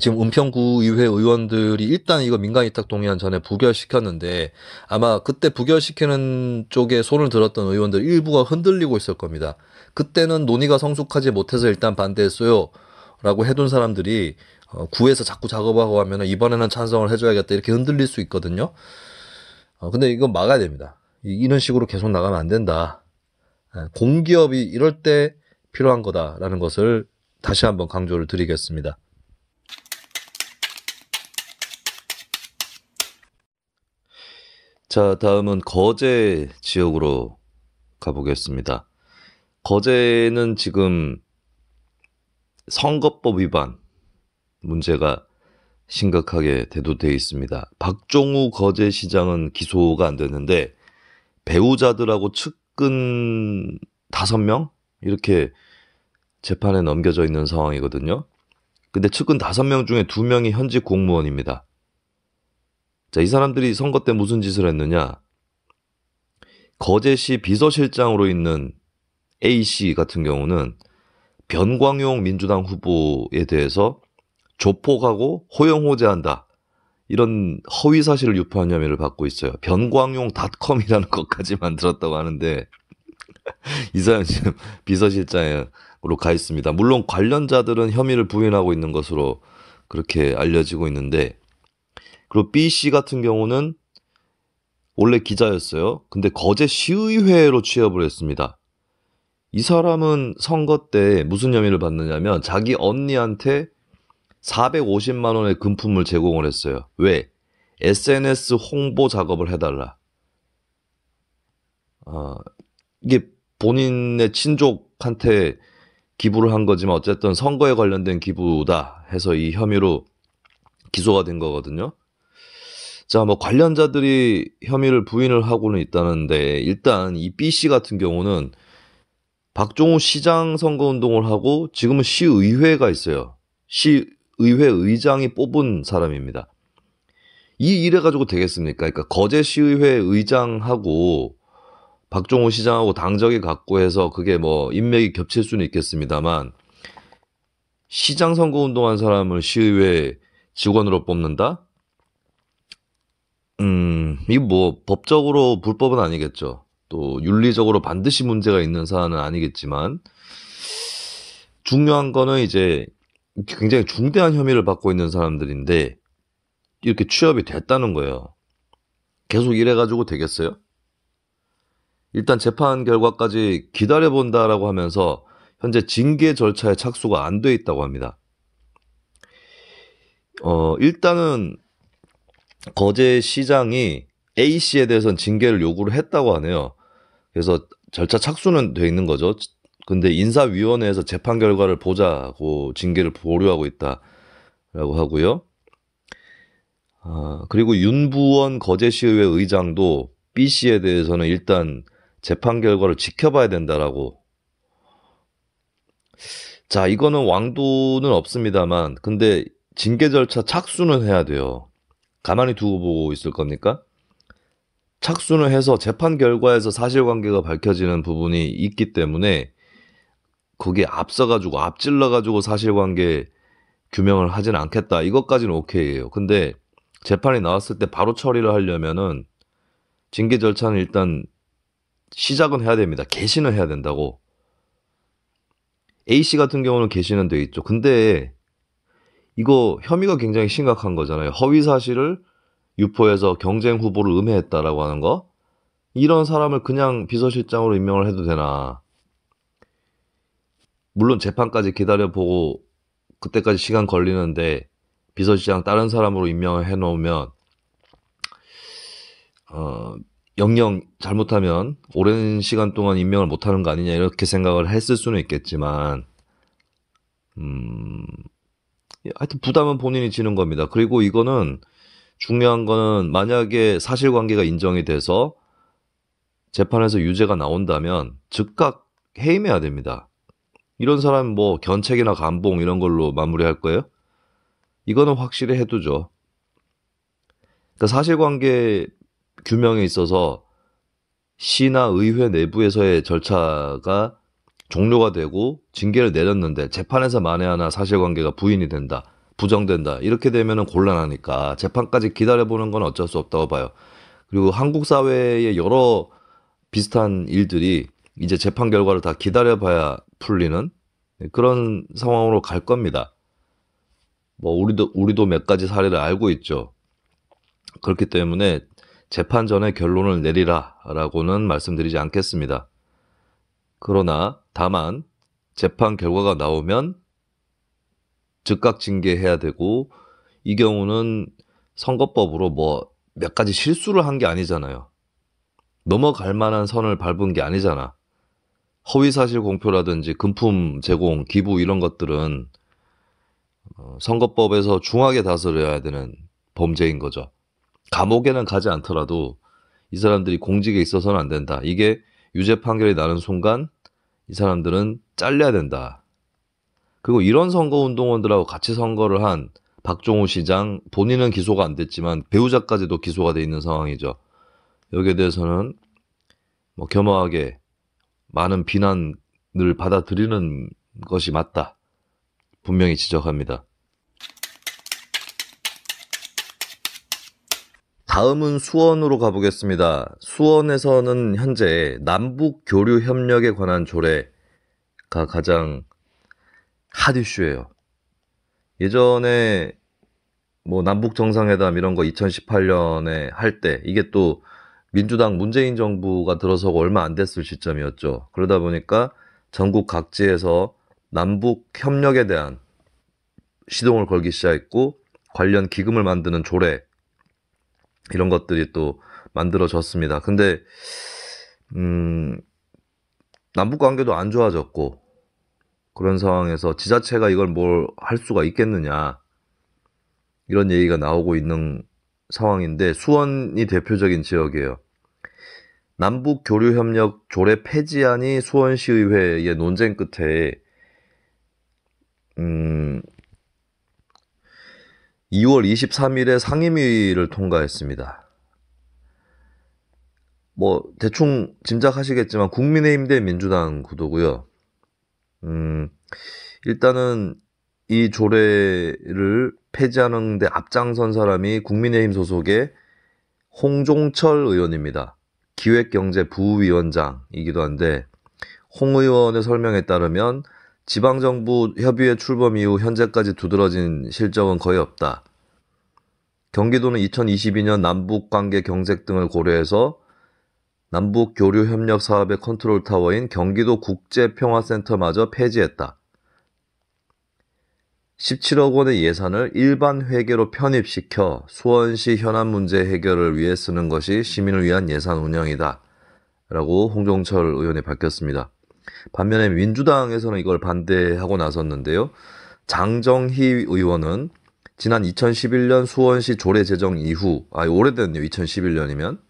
지금 은평구의회 의원들이 일단 이거 민간 위탁 동의안 전에 부결시켰는데 아마 그때 부결시키는 쪽에 손을 들었던 의원들 일부가 흔들리고 있을 겁니다. 그때는 논의가 성숙하지 못해서 일단 반대했어요 라고 해둔 사람들이 구에서 자꾸 작업하고 하면 이번에는 찬성을 해줘야겠다 이렇게 흔들릴 수 있거든요. 근데 이건 막아야 됩니다. 이런 식으로 계속 나가면 안 된다. 공기업이 이럴 때 필요한 거다라는 것을 다시 한번 강조를 드리겠습니다. 자, 다음은 거제 지역으로 가보겠습니다. 거제는 지금 선거법 위반 문제가 심각하게 대두되어 있습니다. 박종우 거제시장은 기소가 안 됐는데 배우자들하고 측근 5명 이렇게 재판에 넘겨져 있는 상황이거든요. 근데 측근 5명 중에 2명이 현직 공무원입니다. 자, 이 사람들이 선거 때 무슨 짓을 했느냐? 거제시 비서실장으로 있는 A씨 같은 경우는 변광용 민주당 후보에 대해서 조폭하고 호영호재한다. 이런 허위 사실을 유포한 혐의를 받고 있어요. 변광용닷컴이라는 것까지 만들었다고 하는데 이 사람 지금 비서실장으로 가 있습니다. 물론 관련자들은 혐의를 부인하고 있는 것으로 그렇게 알려지고 있는데, 그리고 B씨 같은 경우는 원래 기자였어요. 근데 거제 시의회로 취업을 했습니다. 이 사람은 선거 때 무슨 혐의를 받느냐면 자기 언니한테 450만 원의 금품을 제공을 했어요. 왜? SNS 홍보 작업을 해달라. 이게 본인의 친족한테 기부를 한 거지만 어쨌든 선거에 관련된 기부다 해서 이 혐의로 기소가 된 거거든요. 자, 뭐 관련자들이 혐의를 부인을 하고는 있다는데, 일단 이 B씨 같은 경우는 박종우 시장 선거운동을 하고 지금은 시의회가 있어요. 시의회 의장이 뽑은 사람입니다. 이 일해 가지고 되겠습니까? 그러니까 거제시의회 의장하고 박종우 시장하고 당적이 같고 해서 그게 뭐 인맥이 겹칠 수는 있겠습니다만, 시장 선거운동한 사람을 시의회 직원으로 뽑는다? 이거 뭐 법적으로 불법은 아니겠죠. 또 윤리적으로 반드시 문제가 있는 사안은 아니겠지만, 중요한 거는 이제 굉장히 중대한 혐의를 받고 있는 사람들인데 이렇게 취업이 됐다는 거예요. 계속 이래가지고 되겠어요? 일단 재판 결과까지 기다려본다라고 하면서 현재 징계 절차에 착수가 안 돼 있다고 합니다. 일단은 거제시장이 A씨에 대해서는 징계를 요구를 했다고 하네요. 그래서 절차 착수는 돼 있는 거죠. 근데 인사위원회에서 재판 결과를 보자고 징계를 보류하고 있다라고 하고요. 그리고 윤부원 거제시의회 의장도 B씨에 대해서는 일단 재판 결과를 지켜봐야 된다라고. 자, 이거는 왕도는 없습니다만, 근데 징계 절차 착수는 해야 돼요. 가만히 두고 보고 있을 겁니까? 착수는 해서 재판 결과에서 사실관계가 밝혀지는 부분이 있기 때문에 거기에 앞서가지고 앞질러가지고 사실관계 규명을 하진 않겠다. 이것까지는 오케이예요. 근데 재판이 나왔을 때 바로 처리를 하려면은 징계 절차는 일단 시작은 해야 됩니다. 개시는 해야 된다고. A씨 같은 경우는 개시는 돼 있죠. 근데 이거 혐의가 굉장히 심각한 거잖아요. 허위 사실을 유포해서 경쟁 후보를 음해했다라고 하는 거. 이런 사람을 그냥 비서실장으로 임명을 해도 되나. 물론 재판까지 기다려보고 그때까지 시간 걸리는데 비서실장 다른 사람으로 임명을 해놓으면 영영 잘못하면 오랜 시간 동안 임명을 못하는 거 아니냐 이렇게 생각을 했을 수는 있겠지만 하여튼 부담은 본인이 지는 겁니다. 그리고 이거는 중요한 거는 만약에 사실관계가 인정이 돼서 재판에서 유죄가 나온다면 즉각 해임해야 됩니다. 이런 사람 뭐 견책이나 감봉 이런 걸로 마무리할 거예요? 이거는 확실히 해두죠. 그러니까 사실관계 규명에 있어서 시나 의회 내부에서의 절차가 종료가 되고 징계를 내렸는데 재판에서 만에 하나 사실관계가 부인이 된다, 부정된다 이렇게 되면은 곤란하니까 재판까지 기다려보는 건 어쩔 수 없다고 봐요. 그리고 한국 사회의 여러 비슷한 일들이 이제 재판 결과를 다 기다려봐야 풀리는 그런 상황으로 갈 겁니다. 뭐 우리도 몇 가지 사례를 알고 있죠. 그렇기 때문에 재판 전에 결론을 내리라라고는 말씀드리지 않겠습니다. 그러나 다만 재판 결과가 나오면 즉각 징계해야 되고, 이 경우는 선거법으로 뭐 몇 가지 실수를 한 게 아니잖아요. 넘어갈 만한 선을 밟은 게 아니잖아. 허위사실 공표라든지 금품 제공, 기부 이런 것들은 선거법에서 중하게 다스려야 되는 범죄인 거죠. 감옥에는 가지 않더라도 이 사람들이 공직에 있어서는 안 된다. 이게 유죄 판결이 나는 순간 이 사람들은 잘려야 된다. 그리고 이런 선거운동원들하고 같이 선거를 한 박종우 시장 본인은 기소가 안 됐지만 배우자까지도 기소가 돼 있는 상황이죠. 여기에 대해서는 뭐 겸허하게 많은 비난을 받아들이는 것이 맞다. 분명히 지적합니다. 다음은 수원으로 가보겠습니다. 수원에서는 현재 남북 교류 협력에 관한 조례가 가장 핫 이슈예요. 예전에 뭐 남북 정상회담 이런 거 2018년에 할 때 이게 또 민주당 문재인 정부가 들어서고 얼마 안 됐을 시점이었죠. 그러다 보니까 전국 각지에서 남북 협력에 대한 시동을 걸기 시작했고 관련 기금을 만드는 조례 이런 것들이 또 만들어졌습니다. 근데 남북 관계도 안 좋아졌고 그런 상황에서 지자체가 이걸 뭘 할 수가 있겠느냐 이런 얘기가 나오고 있는 상황인데 수원이 대표적인 지역이에요. 남북 교류 협력 조례 폐지안이 수원시의회의 논쟁 끝에 2월 23일에 상임위를 통과했습니다. 뭐 대충 짐작하시겠지만 국민의힘 대 민주당 구도고요. 일단은 이 조례를 폐지하는 데 앞장선 사람이 국민의힘 소속의 홍종철 의원입니다. 기획경제부위원장이기도 한데 홍 의원의 설명에 따르면 지방정부 협의회 출범 이후 현재까지 두드러진 실적은 거의 없다. 경기도는 2022년 남북관계 경색 등을 고려해서 남북교류협력 사업의 컨트롤타워인 경기도 국제평화센터마저 폐지했다. 17억 원의 예산을 일반 회계로 편입시켜 수원시 현안 문제 해결을 위해 쓰는 것이 시민을 위한 예산 운영이다. 라고 홍종철 의원이 밝혔습니다. 반면에 민주당에서는 이걸 반대하고 나섰는데요. 장정희 의원은 지난 2011년 수원시 조례 제정 이후, 오래됐네요. 2011년이면.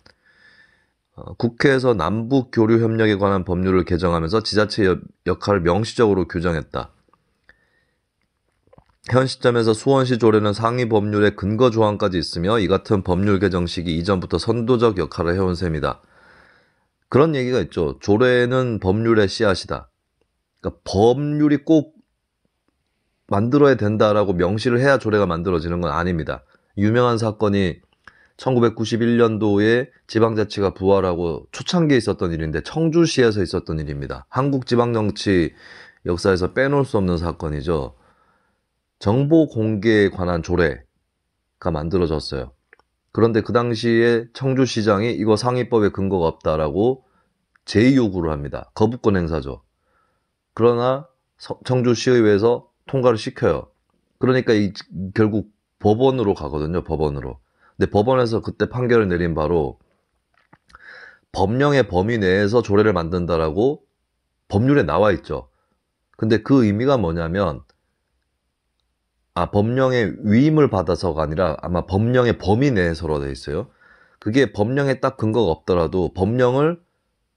국회에서 남북 교류 협력에 관한 법률을 개정하면서 지자체 역할을 명시적으로 규정했다. 현 시점에서 수원시 조례는 상위 법률의 근거 조항까지 있으며 이 같은 법률 개정 시기 이전부터 선도적 역할을 해온 셈이다. 그런 얘기가 있죠. 조례는 법률의 씨앗이다. 그러니까 법률이 꼭 만들어야 된다라고 명시를 해야 조례가 만들어지는 건 아닙니다. 유명한 사건이 1991년도에 지방자치가 부활하고 초창기에 있었던 일인데 청주시에서 있었던 일입니다. 한국 지방정치 역사에서 빼놓을 수 없는 사건이죠. 정보 공개에 관한 조례가 만들어졌어요. 그런데 그 당시에 청주시장이 이거 상위법에 근거가 없다라고 제2요구를 합니다. 거부권 행사죠. 그러나 청주시의회에서 통과를 시켜요. 그러니까 결국 법원으로 가거든요. 법원으로. 근데 법원에서 그때 판결을 내린 바로 법령의 범위 내에서 조례를 만든다라고 법률에 나와 있죠. 근데 그 의미가 뭐냐면 법령의 위임을 받아서가 아니라 아마 법령의 범위 내에서로 되어 있어요. 그게 법령에 딱 근거가 없더라도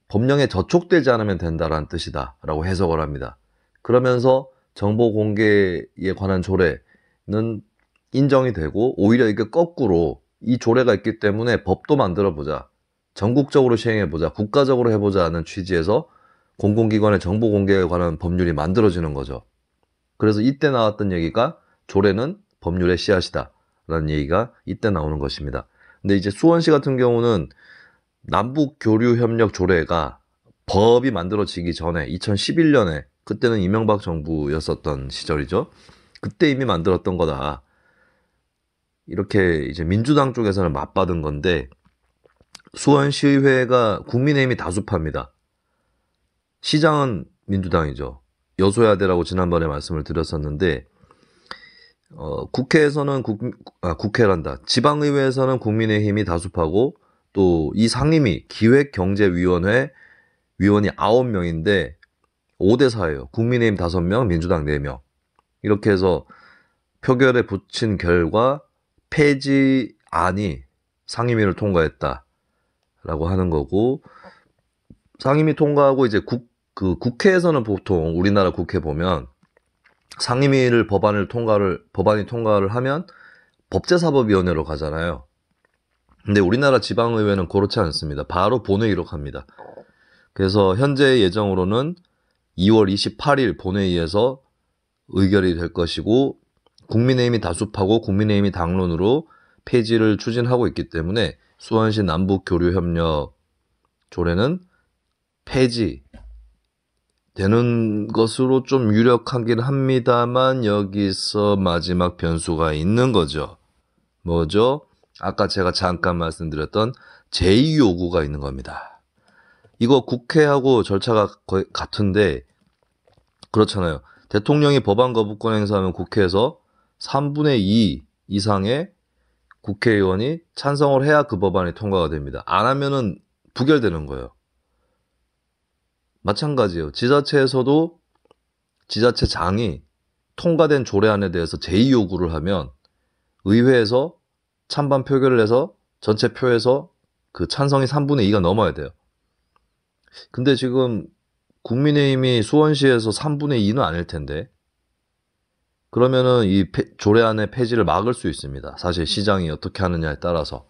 법령에 저촉되지 않으면 된다라는 뜻이다 라고 해석을 합니다. 그러면서 정보 공개에 관한 조례는 인정이 되고 오히려 이게 거꾸로 이 조례가 있기 때문에 법도 만들어보자. 전국적으로 시행해보자. 국가적으로 해보자 하는 취지에서 공공기관의 정보 공개에 관한 법률이 만들어지는 거죠. 그래서 이때 나왔던 얘기가 조례는 법률의 씨앗이다 라는 얘기가 이때 나오는 것입니다. 근데 이제 수원시 같은 경우는 남북교류협력 조례가 법이 만들어지기 전에 2011년에 그때는 이명박 정부였었던 시절이죠. 그때 이미 만들었던 거다. 이렇게 이제 민주당 쪽에서는 맞받은 건데 수원시의회가 국민의힘이 다수파입니다. 시장은 민주당이죠. 여소야대라고 지난번에 말씀을 드렸었는데 국회에서는 국회란다. 지방의회에서는 국민의힘이 다수파고 또 이 상임위 기획경제위원회 위원이 9명인데 5대4예요. 국민의힘 5명, 민주당 4명. 이렇게 해서 표결에 붙인 결과 폐지안이 상임위를 통과했다라고 하는 거고 상임위 통과하고 이제 국회에서는 보통 우리나라 국회 보면 상임위를 법안이 통과를 하면 법제사법위원회로 가잖아요. 근데 우리나라 지방의회는 그렇지 않습니다. 바로 본회의로 갑니다. 그래서 현재 예정으로는 2월 28일 본회의에서 의결이 될 것이고, 국민의힘이 다수파고 국민의힘이 당론으로 폐지를 추진하고 있기 때문에 수원시 남북교류협력 조례는 폐지되는 것으로 좀 유력하긴 합니다만, 여기서 마지막 변수가 있는 거죠. 뭐죠? 아까 제가 잠깐 말씀드렸던 제2요구가 있는 겁니다. 이거 국회하고 절차가 거의 같은데, 그렇잖아요. 대통령이 법안 거부권 행사하면 국회에서 3분의 2 이상의 국회의원이 찬성을 해야 그 법안이 통과가 됩니다. 안 하면은 부결되는 거예요. 마찬가지예요. 지자체에서도 지자체장이 통과된 조례안에 대해서 제2요구를 하면 의회에서 찬반 표결을 해서 전체 표에서 그 찬성이 3분의 2가 넘어야 돼요. 근데 지금 국민의힘이 수원시에서 3분의 2는 아닐 텐데, 그러면은 이 조례안의 폐지를 막을 수 있습니다. 사실 시장이 어떻게 하느냐에 따라서.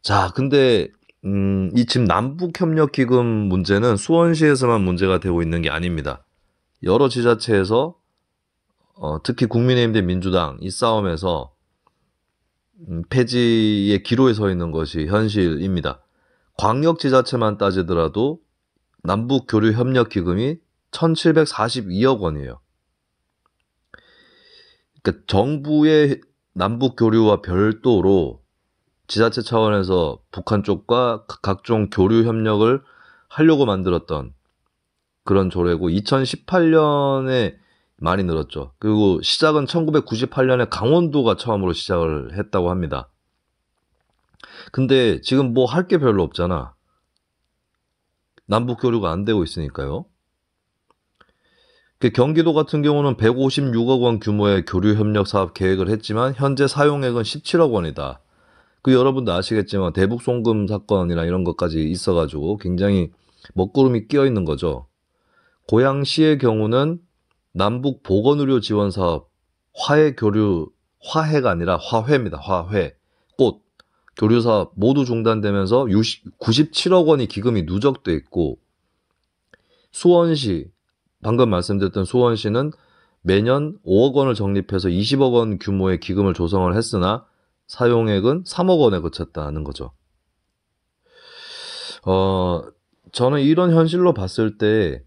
자, 근데 이 지금 남북협력기금 문제는 수원시에서만 문제가 되고 있는 게 아닙니다. 여러 지자체에서 특히 국민의힘 대 민주당 이 싸움에서 폐지의 기로에 서 있는 것이 현실입니다. 광역지자체만 따지더라도 남북교류협력기금이 1742억 원이에요. 그러니까 정부의 남북교류와 별도로 지자체 차원에서 북한 쪽과 각종 교류 협력을 하려고 만들었던 그런 조례고, 2018년에 많이 늘었죠. 그리고 시작은 1998년에 강원도가 처음으로 시작을 했다고 합니다. 근데 지금 뭐 할 게 별로 없잖아. 남북 교류가 안 되고 있으니까요. 경기도 같은 경우는 156억 원 규모의 교류 협력 사업 계획을 했지만 현재 사용액은 17억 원이다. 여러분도 아시겠지만 대북 송금 사건이나 이런 것까지 있어가지고 굉장히 먹구름이 끼어 있는 거죠. 고양시의 경우는 남북 보건의료 지원 사업 화해가 아니라 화회입니다. 화회. 꽃 교류 사업 모두 중단되면서 97억 원이 기금이 누적돼 있고, 수원시, 방금 말씀드렸던 수원시는 매년 5억 원을 적립해서 20억 원 규모의 기금을 조성을 했으나 사용액은 3억 원에 그쳤다는 거죠. 저는 이런 현실로 봤을 때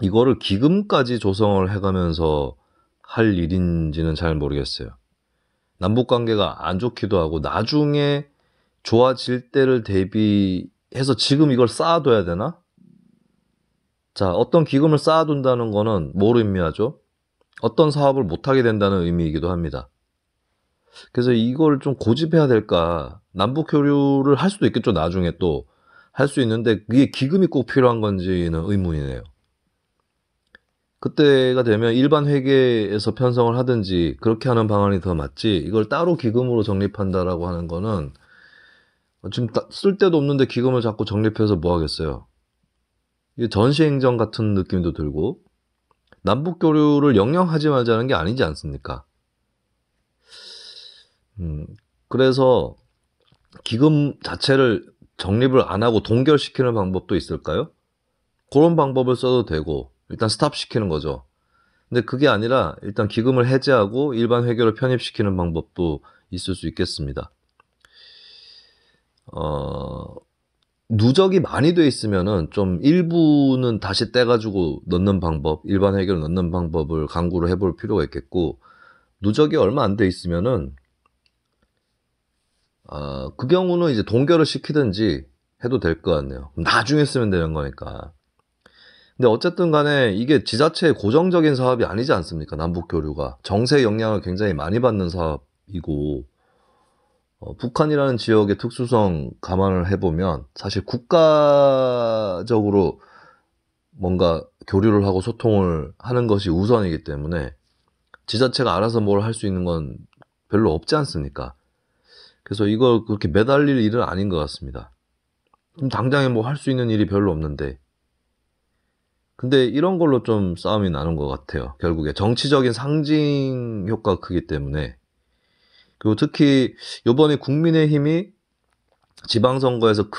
이거를 기금까지 조성을 해가면서 할 일인지는 잘 모르겠어요. 남북관계가 안 좋기도 하고 나중에 좋아질 때를 대비해서 지금 이걸 쌓아둬야 되나? 자, 어떤 기금을 쌓아둔다는 거는 뭘 의미하죠? 어떤 사업을 못하게 된다는 의미이기도 합니다. 그래서 이걸 좀 고집해야 될까? 남북 교류를 할 수도 있겠죠. 나중에 또 할 수 있는데 그게 기금이 꼭 필요한 건지는 의문이네요. 그때가 되면 일반 회계에서 편성을 하든지 그렇게 하는 방안이 더 맞지, 이걸 따로 기금으로 적립한다라고 하는 거는 지금 쓸 데도 없는데 기금을 자꾸 적립해서 뭐 하겠어요. 이게 전시행정 같은 느낌도 들고, 남북 교류를 영영하지 말자는 게 아니지 않습니까? 그래서 기금 자체를 적립을 안 하고 동결시키는 방법도 있을까요? 그런 방법을 써도 되고, 일단 스탑시키는 거죠. 근데 그게 아니라 일단 기금을 해제하고 일반 회계로 편입시키는 방법도 있을 수 있겠습니다. 누적이 많이 돼 있으면은 좀 일부는 다시 떼가지고 넣는 방법, 일반 회계로 넣는 방법을 강구를 해볼 필요가 있겠고, 누적이 얼마 안 돼 있으면은 그 경우는 이제 동결을 시키든지 해도 될 것 같네요. 나중에 쓰면 되는 거니까. 근데 어쨌든 간에 이게 지자체의 고정적인 사업이 아니지 않습니까? 남북교류가 정세의 영향을 굉장히 많이 받는 사업이고, 북한이라는 지역의 특수성 감안을 해보면 사실 국가적으로 뭔가 교류를 하고 소통을 하는 것이 우선이기 때문에 지자체가 알아서 뭘 할 수 있는 건 별로 없지 않습니까? 그래서 이걸 그렇게 매달릴 일은 아닌 것 같습니다. 그럼 당장에 뭐 할 수 있는 일이 별로 없는데, 근데 이런 걸로 좀 싸움이 나는 것 같아요. 결국에 정치적인 상징 효과가 크기 때문에. 그리고 특히 요번에 국민의힘이 지방선거에서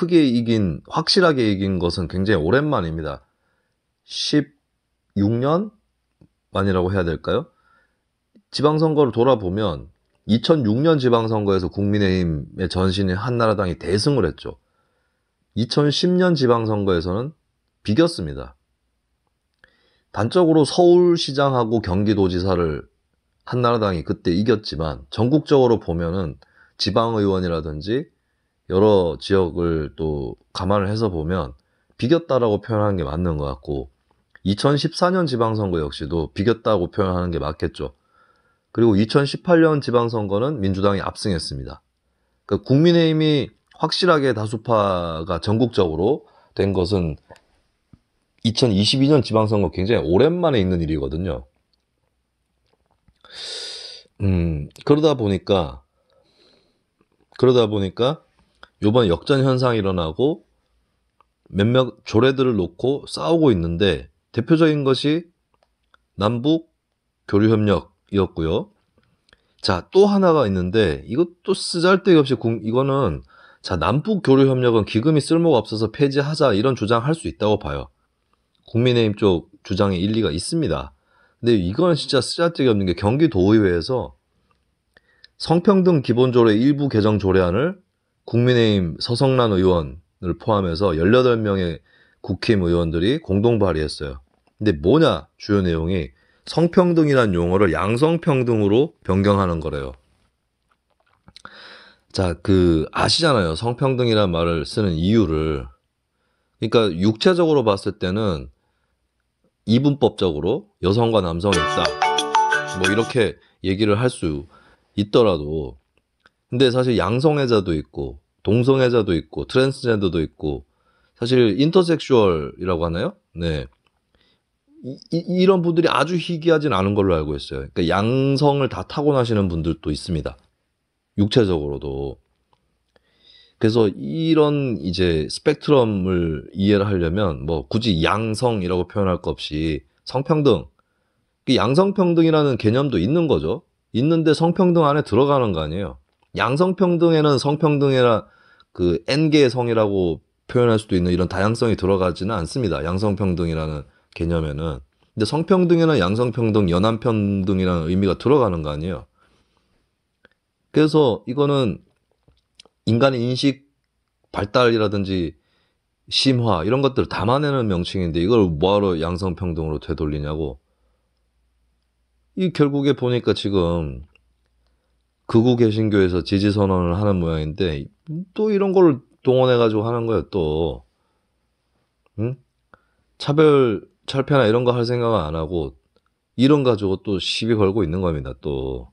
확실하게 이긴 것은 굉장히 오랜만입니다. 16년 만이라고 해야 될까요? 지방선거를 돌아보면 2006년 지방선거에서 국민의힘의 전신인 한나라당이 대승을 했죠. 2010년 지방선거에서는 비겼습니다. 단적으로 서울시장하고 경기도지사를 한나라당이 그때 이겼지만 전국적으로 보면은 지방의원이라든지 여러 지역을 또 감안을 해서 보면 비겼다라고 표현하는 게 맞는 것 같고 2014년 지방선거 역시도 비겼다고 표현하는 게 맞겠죠. 그리고 2018년 지방선거는 민주당이 압승했습니다. 그러니까 국민의힘이 확실하게 다수파가 전국적으로 된 것은 2022년 지방선거 굉장히 오랜만에 있는 일이거든요. 그러다 보니까 요번 역전 현상이 일어나고 몇몇 조례들을 놓고 싸우고 있는데 대표적인 것이 남북 교류협력이었고요. 자, 또 하나가 있는데 이것도 쓰잘데기 없이 이거는 자, 남북 교류협력은 기금이 쓸모가 없어서 폐지하자 이런 주장할 수 있다고 봐요. 국민의힘 쪽 주장에 일리가 있습니다. 근데 이건 진짜 쓰잘데기 없는 게 경기도의회에서 성평등 기본조례 일부 개정 조례안을 국민의힘 서성란 의원을 포함해서 18명의 국힘 의원들이 공동 발의했어요. 근데 뭐냐 주요 내용이 성평등이란 용어를 양성평등으로 변경하는 거래요. 자, 아시잖아요. 성평등이란 말을 쓰는 이유를. 그러니까 육체적으로 봤을 때는 이분법적으로 여성과 남성이 있다. 뭐 이렇게 얘기를 할 수 있더라도 근데 사실 양성애자도 있고 동성애자도 있고 트랜스젠더도 있고 사실 인터섹슈얼이라고 하나요? 네. 이런 분들이 아주 희귀하진 않은 걸로 알고 있어요. 그러니까 양성을 다 타고나시는 분들도 있습니다. 육체적으로도. 그래서 이런 이제 스펙트럼을 이해를 하려면 뭐 굳이 양성이라고 표현할 것 없이 성평등, 양성평등이라는 개념도 있는 거죠. 있는데 성평등 안에 들어가는 거 아니에요. 양성평등에는 성평등이라 N개의 성이라고 표현할 수도 있는 이런 다양성이 들어가지는 않습니다. 양성평등이라는 개념에는. 근데 성평등에는 양성평등, 연한평등이라는 의미가 들어가는 거 아니에요. 그래서 이거는 인간의 인식 발달이라든지 심화 이런 것들을 담아내는 명칭인데 이걸 뭐하러 양성평등으로 되돌리냐고. 이 결국에 보니까 지금 극우 개신교에서 지지 선언을 하는 모양인데 또 이런 걸 동원해가지고 하는 거예요 또. 응? 차별 철폐나 이런 거 할 생각은 안 하고 이런 가지고 또 시비 걸고 있는 겁니다 또.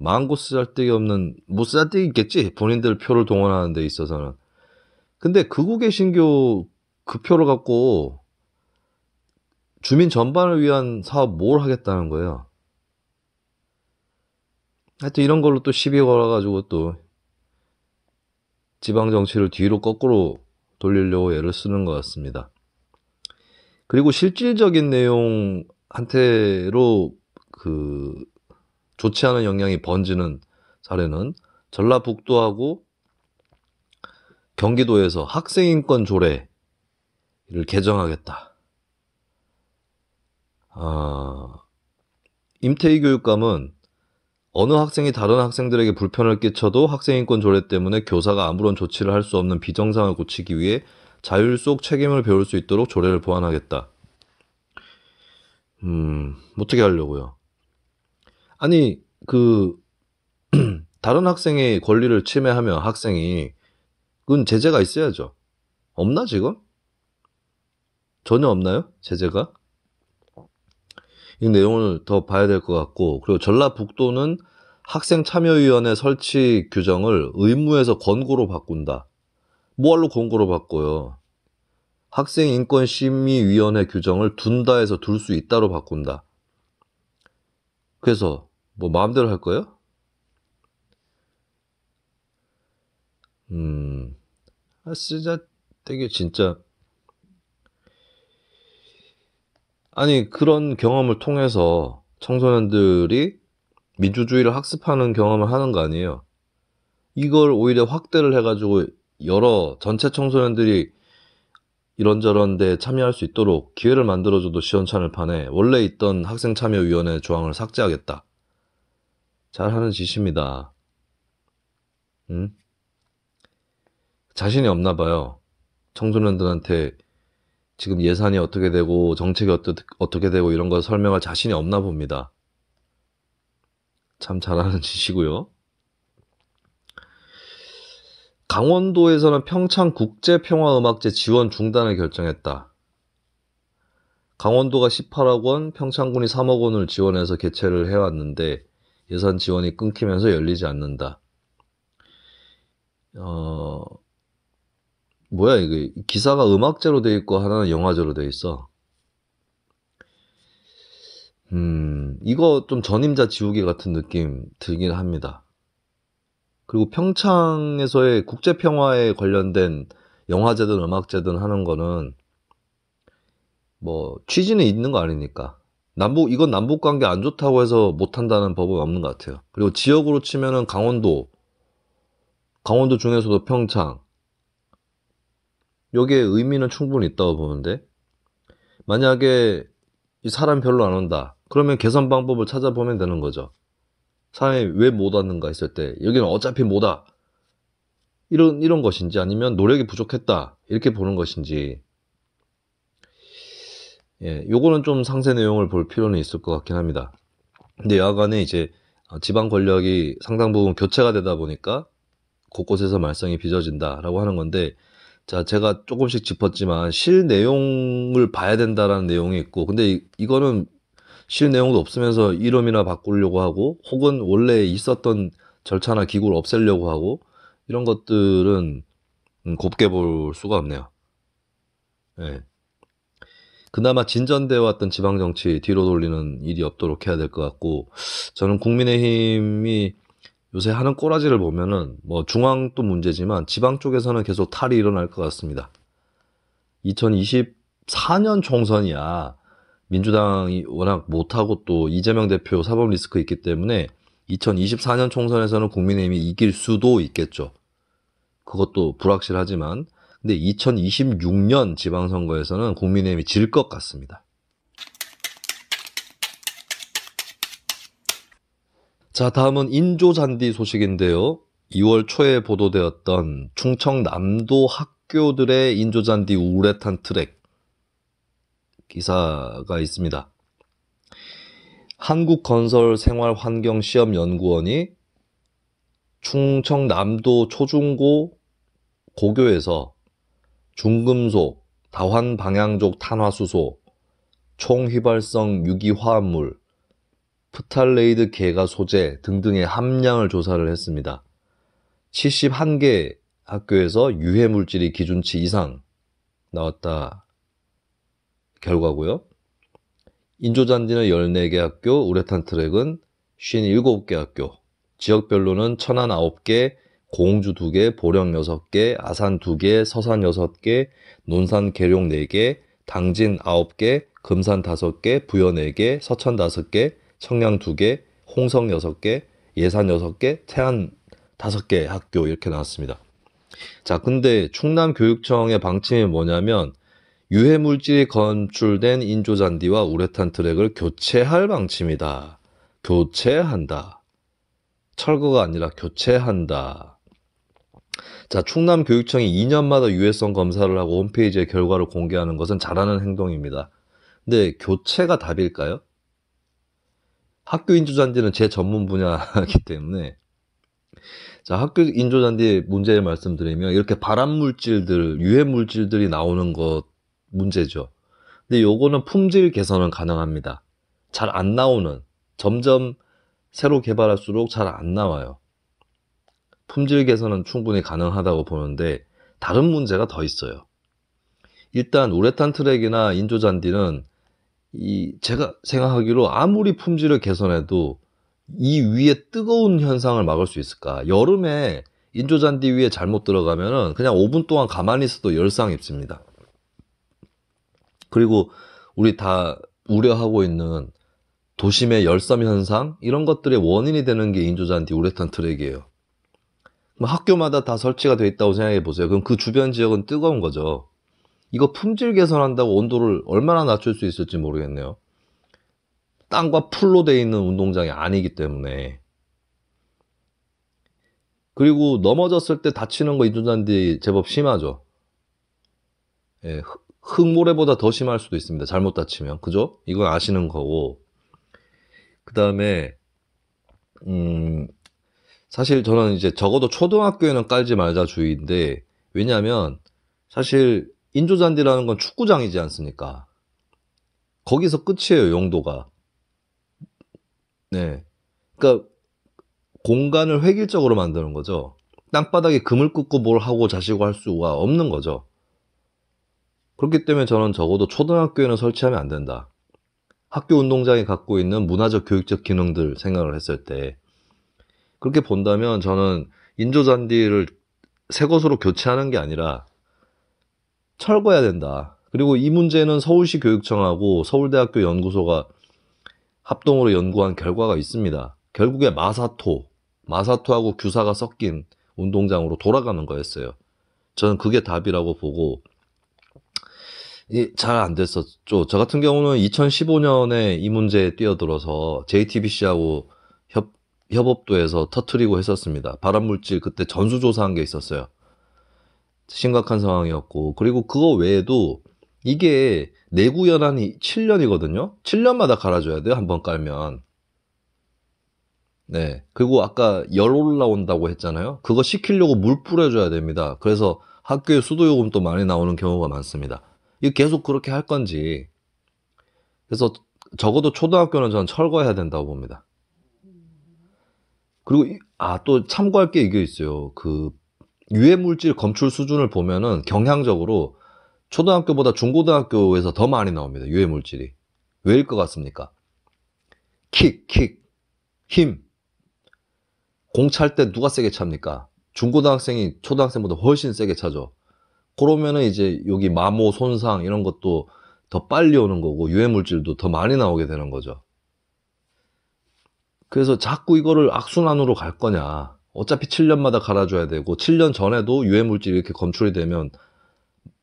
망고 쓰잘데기 없는 뭐 쓰잘데기 있겠지 본인들 표를 동원하는 데 있어서는. 근데 극우 개신교 그 표를 갖고 주민 전반을 위한 사업 뭘 하겠다는 거예요. 하여튼 이런 걸로 또 시비 걸어가지고 또 지방 정치를 뒤로 거꾸로 돌리려고 애를 쓰는 것 같습니다. 그리고 실질적인 내용한테로 좋지 않은 영향이 번지는 사례는 전라북도하고 경기도에서 학생인권 조례를 개정하겠다. 임태희 교육감은 어느 학생이 다른 학생들에게 불편을 끼쳐도 학생인권 조례 때문에 교사가 아무런 조치를 할 수 없는 비정상을 고치기 위해 자율 속 책임을 배울 수 있도록 조례를 보완하겠다. 어떻게 하려고요? 아니, 다른 학생의 권리를 침해하면 학생이, 그건 제재가 있어야죠. 없나, 지금? 전혀 없나요? 제재가? 이 내용을 더 봐야 될 것 같고, 그리고 전라북도는 학생참여위원회 설치 규정을 의무에서 권고로 바꾼다. 뭐할로 권고로 바꿔요? 학생인권심의위원회 규정을 둔다 해서 둘 수 있다로 바꾼다. 그래서 뭐 마음대로 할 거예요? 쓰자 되게 진짜 아니, 그런 경험을 통해서 청소년들이 민주주의를 학습하는 경험을 하는 거 아니에요. 이걸 오히려 확대를 해가지고 전체 청소년들이 이런저런 데 참여할 수 있도록 기회를 만들어줘도 시원찮을 판에 원래 있던 학생참여위원회 조항을 삭제하겠다. 잘하는 짓입니다. 응? 자신이 없나 봐요. 청소년들한테 지금 예산이 어떻게 되고 정책이 어떻게 되고 이런 거 설명할 자신이 없나 봅니다. 참 잘하는 짓이고요. 강원도에서는 평창국제평화음악제 지원 중단을 결정했다. 강원도가 18억 원, 평창군이 3억 원을 지원해서 개최를 해왔는데 예산 지원이 끊기면서 열리지 않는다. 뭐야 이게, 기사가 음악제로 돼 있고 하나는 영화제로 돼 있어. 이거 좀 전임자 지우개 같은 느낌 들긴 합니다. 그리고 평창에서의 국제평화에 관련된 영화제든 음악제든 하는 거는 뭐 취지는 있는 거 아니니까. 이건 남북관계 안 좋다고 해서 못한다는 법은 없는 것 같아요. 그리고 지역으로 치면은 강원도 중에서도 평창, 여기에 의미는 충분히 있다고 보는데, 만약에 이 사람 별로 안 온다, 그러면 개선 방법을 찾아보면 되는 거죠. 사람이 왜 못 왔는가 했을 때, 여기는 어차피 못 와, 이런 것인지, 아니면 노력이 부족했다 이렇게 보는 것인지. 요거는 좀 상세 내용을 볼 필요는 있을 것 같긴 합니다. 근데 여하간에 이제 지방 권력이 상당 부분 교체가 되다 보니까 곳곳에서 말썽이 빚어진다라고 하는 건데, 자, 제가 조금씩 짚었지만 실 내용을 봐야 된다라는 내용이 있고, 근데 이거는 실 내용도 없으면서 이름이나 바꾸려고 하고, 혹은 원래 있었던 절차나 기구를 없애려고 하고, 이런 것들은 곱게 볼 수가 없네요. 예. 그나마 진전되어 왔던 지방정치 뒤로 돌리는 일이 없도록 해야 될 것 같고, 저는 국민의힘이 요새 하는 꼬라지를 보면은 뭐 중앙도 문제지만 지방 쪽에서는 계속 탈이 일어날 것 같습니다. 2024년 총선이야. 민주당이 워낙 못하고 또 이재명 대표 사법 리스크 있기 때문에 2024년 총선에서는 국민의힘이 이길 수도 있겠죠. 그것도 불확실하지만, 근데 2026년 지방선거에서는 국민의힘이 질 것 같습니다. 자, 다음은 인조잔디 소식인데요. 2월 초에 보도되었던 충청남도 학교들의 인조잔디 우레탄 트랙 기사가 있습니다. 한국건설생활환경시험연구원이 충청남도 초중고 고교에서 중금속, 다환방향족 탄화수소, 총휘발성 유기화합물, 프탈레이드 계가 소재 등등의 함량을 조사를 했습니다. 71개 학교에서 유해물질이 기준치 이상 나왔다 결과고요. 인조잔디는 14개 학교, 우레탄 트랙은 57개 학교, 지역별로는 천안 9개, 공주 2개, 보령 6개, 아산 2개, 서산 6개, 논산 계룡 4개, 당진 9개, 금산 5개, 부여 4개, 서천 5개, 청량 2개, 홍성 6개, 예산 6개, 태안 5개 학교 이렇게 나왔습니다. 자, 근데 충남교육청의 방침이 뭐냐면 유해물질이 검출된 인조잔디와 우레탄 트랙을 교체할 방침이다. 교체한다. 철거가 아니라 교체한다. 자, 충남교육청이 2년마다 유해성 검사를 하고 홈페이지에 결과를 공개하는 것은 잘하는 행동입니다. 근데 교체가 답일까요? 학교 인조잔디는 제 전문 분야이기 때문에, 자, 학교 인조잔디 문제를 말씀드리면 이렇게 발암물질들, 유해물질들이 나오는 것 문제죠. 근데 요거는 품질 개선은 가능합니다. 잘 안 나오는, 점점 새로 개발할수록 잘 안 나와요. 품질 개선은 충분히 가능하다고 보는데 다른 문제가 더 있어요. 일단 우레탄 트랙이나 인조잔디는 제가 생각하기로 아무리 품질을 개선해도 이 위에 뜨거운 현상을 막을 수 있을까? 여름에 인조잔디 위에 잘못 들어가면은 그냥 5분 동안 가만히 있어도 열상 입습니다. 그리고 우리 다 우려하고 있는 도심의 열섬 현상 이런 것들의 원인이 되는 게 인조잔디 우레탄 트랙이에요. 학교마다 다 설치가 돼 있다고 생각해 보세요. 그럼 그 주변 지역은 뜨거운 거죠. 이거 품질 개선한다고 온도를 얼마나 낮출 수 있을지 모르겠네요. 땅과 풀로 돼 있는 운동장이 아니기 때문에. 그리고 넘어졌을 때 다치는 거 인조잔디 제법 심하죠. 예, 흙모래보다 더 심할 수도 있습니다. 잘못 다치면. 그죠? 이건 아시는 거고. 그 다음에 사실 저는 이제 적어도 초등학교에는 깔지 말자 주의인데, 왜냐하면 사실 인조잔디라는 건 축구장이지 않습니까? 거기서 끝이에요, 용도가. 네. 그러니까 공간을 획일적으로 만드는 거죠. 땅바닥에 금을 긋고 뭘 하고 자시고 할 수가 없는 거죠. 그렇기 때문에 저는 적어도 초등학교에는 설치하면 안 된다. 학교 운동장이 갖고 있는 문화적 교육적 기능들 생각을 했을 때 그렇게 본다면 저는 인조잔디를 새 것으로 교체하는 게 아니라 철거해야 된다. 그리고 이 문제는 서울시 교육청하고 서울대학교 연구소가 합동으로 연구한 결과가 있습니다. 결국에 마사토하고 규사가 섞인 운동장으로 돌아가는 거였어요. 저는 그게 답이라고 보고 잘 안 됐었죠. 저 같은 경우는 2015년에 이 문제에 뛰어들어서 JTBC하고 협업도에서 터트리고 했었습니다. 발암물질 그때 전수조사한 게 있었어요. 심각한 상황이었고, 그리고 그거 외에도 이게 내구연한이 7년이거든요. 7년마다 갈아줘야 돼요. 한번 깔면. 네. 그리고 아까 열 올라온다고 했잖아요. 그거 식히려고 물 뿌려줘야 됩니다. 그래서 학교에 수도요금도 많이 나오는 경우가 많습니다. 이거 계속 그렇게 할 건지. 그래서 적어도 초등학교는 저는 철거해야 된다고 봅니다. 그리고 또 참고할 게 이게 있어요. 그 유해물질 검출 수준을 보면은 경향적으로 초등학교보다 중고등학교에서 더 많이 나옵니다. 유해물질이. 왜일 것 같습니까? 힘. 공 찰 때 누가 세게 찹니까? 중고등학생이 초등학생보다 훨씬 세게 차죠. 그러면은 이제 여기 마모, 손상 이런 것도 더 빨리 오는 거고 유해물질도 더 많이 나오게 되는 거죠. 그래서 자꾸 이거를 악순환으로 갈 거냐. 어차피 7년마다 갈아줘야 되고 7년 전에도 유해물질이 이렇게 검출이 되면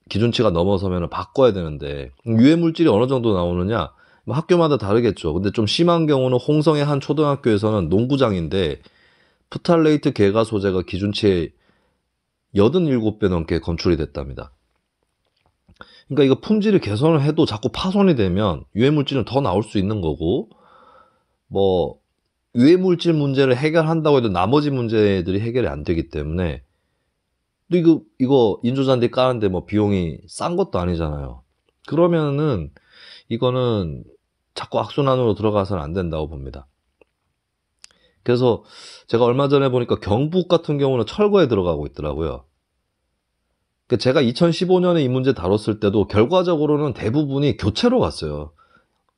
기준치가 넘어서면 바꿔야 되는데 유해물질이 어느 정도 나오느냐 학교마다 다르겠죠. 근데 좀 심한 경우는 홍성의 한 초등학교에서는 농구장인데 프탈레이트 계가 소재가 기준치의 87배 넘게 검출이 됐답니다. 그러니까 이거 품질을 개선을 해도 자꾸 파손이 되면 유해물질은 더 나올 수 있는 거고, 뭐 유해물질 문제를 해결한다고 해도 나머지 문제들이 해결이 안 되기 때문에 또 이거 인조잔디 까는데 뭐 비용이 싼 것도 아니잖아요. 그러면은 이거는 자꾸 악순환으로 들어가서는 안 된다고 봅니다. 그래서 제가 얼마 전에 보니까 경북 같은 경우는 철거에 들어가고 있더라고요. 제가 2015년에 이 문제 다뤘을 때도 결과적으로는 대부분이 교체로 갔어요.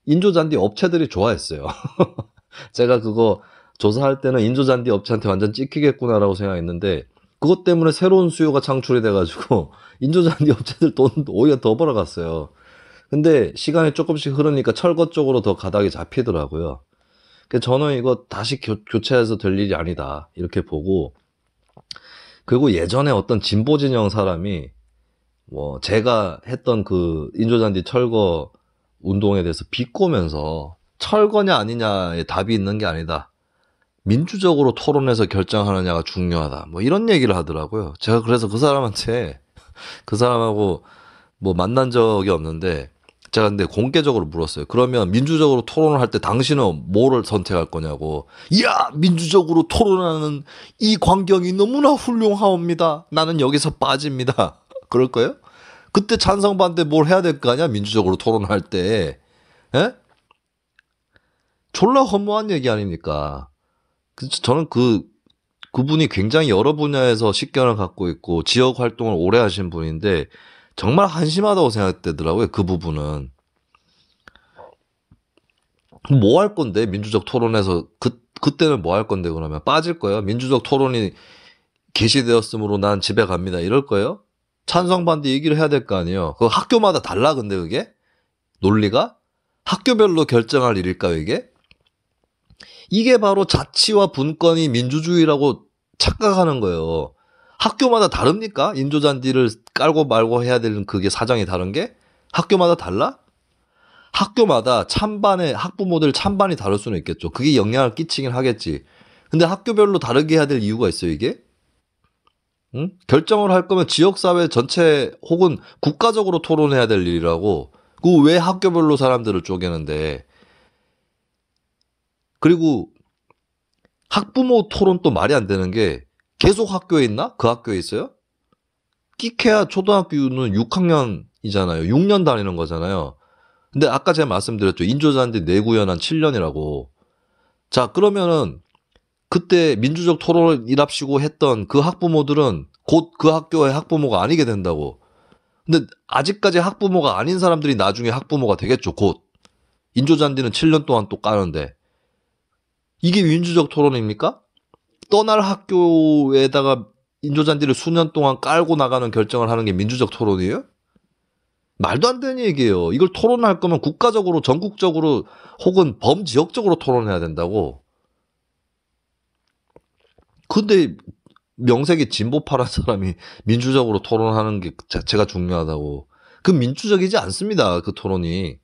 인조잔디 업체들이 좋아했어요. 제가 그거 조사할 때는 인조잔디 업체한테 완전 찍히겠구나라고 생각했는데 그것 때문에 새로운 수요가 창출이 돼가지고 인조잔디 업체들 돈 오히려 더 벌어갔어요. 근데 시간이 조금씩 흐르니까 철거 쪽으로 더 가닥이 잡히더라고요. 저는 이거 다시 교체해서 될 일이 아니다 이렇게 보고, 그리고 예전에 어떤 진보 진영 사람이 뭐 제가 했던 그 인조잔디 철거 운동에 대해서 비꼬면서 철거냐 아니냐에 답이 있는 게 아니다, 민주적으로 토론해서 결정하느냐가 중요하다, 뭐 이런 얘기를 하더라고요. 제가 그래서 그 사람하고 뭐 만난 적이 없는데 제가 근데 공개적으로 물었어요. 그러면 민주적으로 토론을 할 때 당신은 뭐를 선택할 거냐고. 이야, 민주적으로 토론하는 이 광경이 너무나 훌륭하옵니다. 나는 여기서 빠집니다. 그럴 거예요? 그때 찬성 반대 뭘 해야 될 거 아니야? 민주적으로 토론할 때. 에? 졸라 허무한 얘기 아닙니까? 저는 그분이 굉장히 여러 분야에서 식견을 갖고 있고 지역 활동을 오래 하신 분인데 정말 한심하다고 생각되더라고요. 그 부분은. 뭐 할 건데 민주적 토론에서 그때는 뭐 할 건데 그러면 빠질 거예요? 민주적 토론이 개시되었으므로 난 집에 갑니다 이럴 거예요? 찬성 반대 얘기를 해야 될 거 아니에요. 그 학교마다 달라. 근데 그게 논리가 학교별로 결정할 일일까요, 이게? 이게 바로 자치와 분권이 민주주의라고 착각하는 거예요. 학교마다 다릅니까? 인조잔디를 깔고 말고 해야 되는 그게 사정이 다른 게? 학교마다 달라? 학교마다 찬반의 학부모들 찬반이 다를 수는 있겠죠. 그게 영향을 끼치긴 하겠지. 근데 학교별로 다르게 해야 될 이유가 있어요, 이게? 응? 결정을 할 거면 지역사회 전체 혹은 국가적으로 토론해야 될 일이라고. 그 왜 학교별로 사람들을 쪼개는데. 그리고 학부모 토론 또 말이 안 되는 게 계속 학교에 있나? 그 학교에 있어요? 끼케야 초등학교는 6학년이잖아요. 6년 다니는 거잖아요. 근데 아까 제가 말씀드렸죠. 인조잔디 내구연 한 7년이라고. 자, 그러면은 그때 민주적 토론이랍시고 했던 그 학부모들은 곧 그 학교의 학부모가 아니게 된다고. 근데 아직까지 학부모가 아닌 사람들이 나중에 학부모가 되겠죠. 곧. 인조잔디는 7년 동안 또 까는데. 이게 민주적 토론입니까? 떠날 학교에다가 인조잔디를 수년 동안 깔고 나가는 결정을 하는 게 민주적 토론이에요? 말도 안 되는 얘기예요. 이걸 토론할 거면 국가적으로, 전국적으로 혹은 범지역적으로 토론해야 된다고. 근데 명색이 진보파란 사람이 민주적으로 토론하는 게 자체가 중요하다고. 그 민주적이지 않습니다. 그 토론이.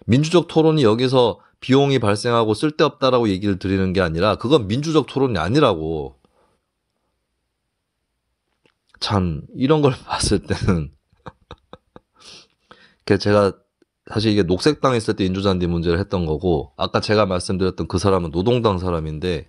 민주적 토론이 여기서 비용이 발생하고 쓸데없다라고 얘기를 드리는 게 아니라 그건 민주적 토론이 아니라고. 참 이런 걸 봤을 때는 제가 사실 이게 녹색당에 있을 때 인조잔디 문제를 했던 거고 아까 제가 말씀드렸던 그 사람은 노동당 사람인데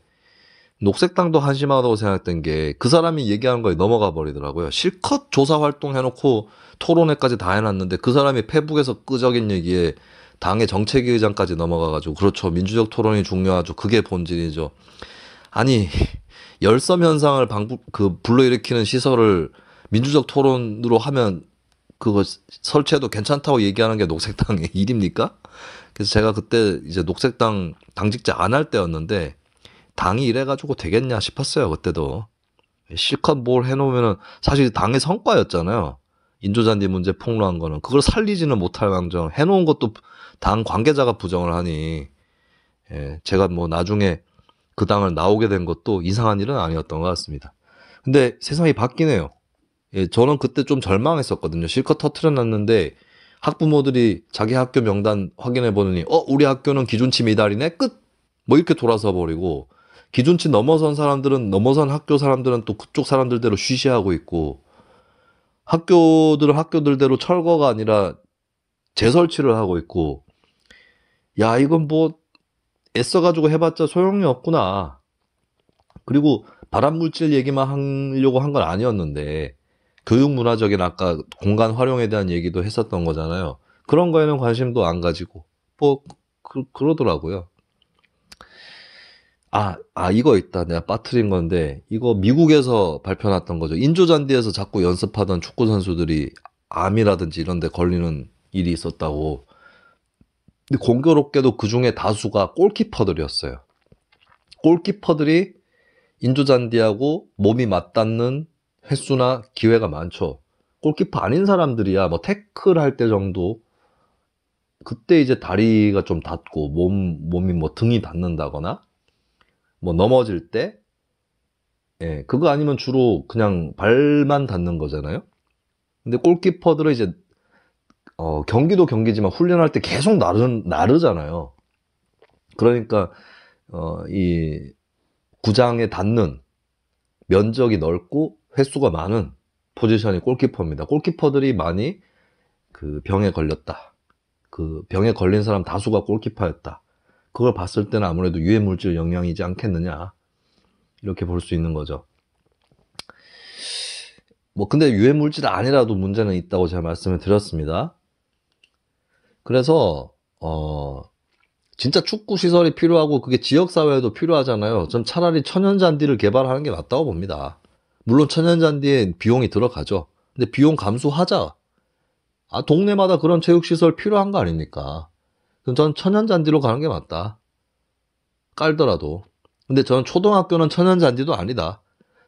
녹색당도 한심하다고 생각했던 게 그 사람이 얘기하는 거에 넘어가 버리더라고요. 실컷 조사 활동 해놓고 토론회까지 다 해놨는데 그 사람이 페북에서 끄적인 얘기에 당의 정책위의장까지 넘어가가지고 그렇죠. 민주적 토론이 중요하죠. 그게 본질이죠. 아니 열섬 현상을 불러일으키는 시설을 민주적 토론으로 하면 그거 설치해도 괜찮다고 얘기하는 게 녹색당의 일입니까? 그래서 제가 그때 이제 녹색당 당직자 안 할 때였는데 당이 이래가지고 되겠냐 싶었어요. 그때도. 실컷 뭘 해놓으면은 사실 당의 성과였잖아요. 인조잔디 문제 폭로한 거는. 그걸 살리지는 못할 망정. 해놓은 것도 당 관계자가 부정을 하니 제가 뭐 나중에 그 당을 나오게 된 것도 이상한 일은 아니었던 것 같습니다. 근데 세상이 바뀌네요. 저는 그때 좀 절망했었거든요. 실컷 터트려놨는데 학부모들이 자기 학교 명단 확인해 보느니 우리 학교는 기준치 미달이네 끝! 뭐 이렇게 돌아서 버리고 기준치 넘어선 사람들은 넘어선 학교 사람들은 또 그쪽 사람들대로 쉬쉬하고 있고 학교들은 학교들대로 철거가 아니라 재설치를 하고 있고 야 이건 뭐 애써가지고 해봤자 소용이 없구나. 그리고 발암물질 얘기만 하려고 한 건 아니었는데 교육문화적인 아까 공간 활용에 대한 얘기도 했었던 거잖아요. 그런 거에는 관심도 안 가지고 뭐 그러더라고요. 이거 있다. 내가 빠뜨린 건데 이거 미국에서 발표났던 거죠. 인조잔디에서 자꾸 연습하던 축구 선수들이 암이라든지 이런 데 걸리는 일이 있었다고. 근데 공교롭게도 그 중에 다수가 골키퍼들이었어요. 골키퍼들이 인조잔디하고 몸이 맞닿는 횟수나 기회가 많죠. 골키퍼 아닌 사람들이야 뭐 태클 할 때 정도 그때 이제 다리가 좀 닿고 몸이 뭐 등이 닿는다거나 뭐 넘어질 때 그거 아니면 주로 그냥 발만 닿는 거잖아요. 근데 골키퍼들은 이제 경기도 경기지만 훈련할 때 계속 나르잖아요. 그러니까 이 구장에 닿는 면적이 넓고 횟수가 많은 포지션이 골키퍼입니다. 골키퍼들이 많이 그 병에 걸렸다. 그 병에 걸린 사람 다수가 골키퍼였다. 그걸 봤을 때는 아무래도 유해물질 영향이지 않겠느냐. 이렇게 볼 수 있는 거죠. 뭐 근데 유해물질 아니라도 문제는 있다고 제가 말씀을 드렸습니다. 그래서 진짜 축구 시설이 필요하고 그게 지역사회에도 필요하잖아요. 전 차라리 천연잔디를 개발하는 게 낫다고 봅니다. 물론 천연잔디에 비용이 들어가죠. 근데 비용 감수하자. 동네마다 그런 체육시설 필요한 거 아닙니까? 그럼 전 천연잔디로 가는 게 맞다. 깔더라도. 근데 저는 초등학교는 천연잔디도 아니다.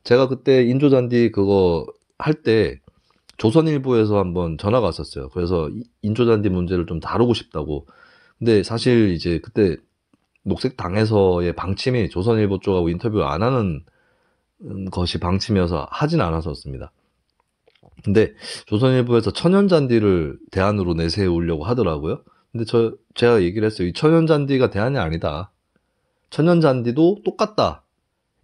제가 그때 인조잔디 그거 할 때 조선일보에서 한번 전화가 왔었어요. 그래서 인조잔디 문제를 좀 다루고 싶다고. 근데 사실 이제 그때 녹색당에서의 방침이 조선일보 쪽하고 인터뷰 안 하는 것이 방침이어서 하진 않았었습니다. 근데 조선일보에서 천연잔디를 대안으로 내세우려고 하더라고요. 근데 제가 얘기를 했어요. 이 천연잔디가 대안이 아니다. 천연잔디도 똑같다.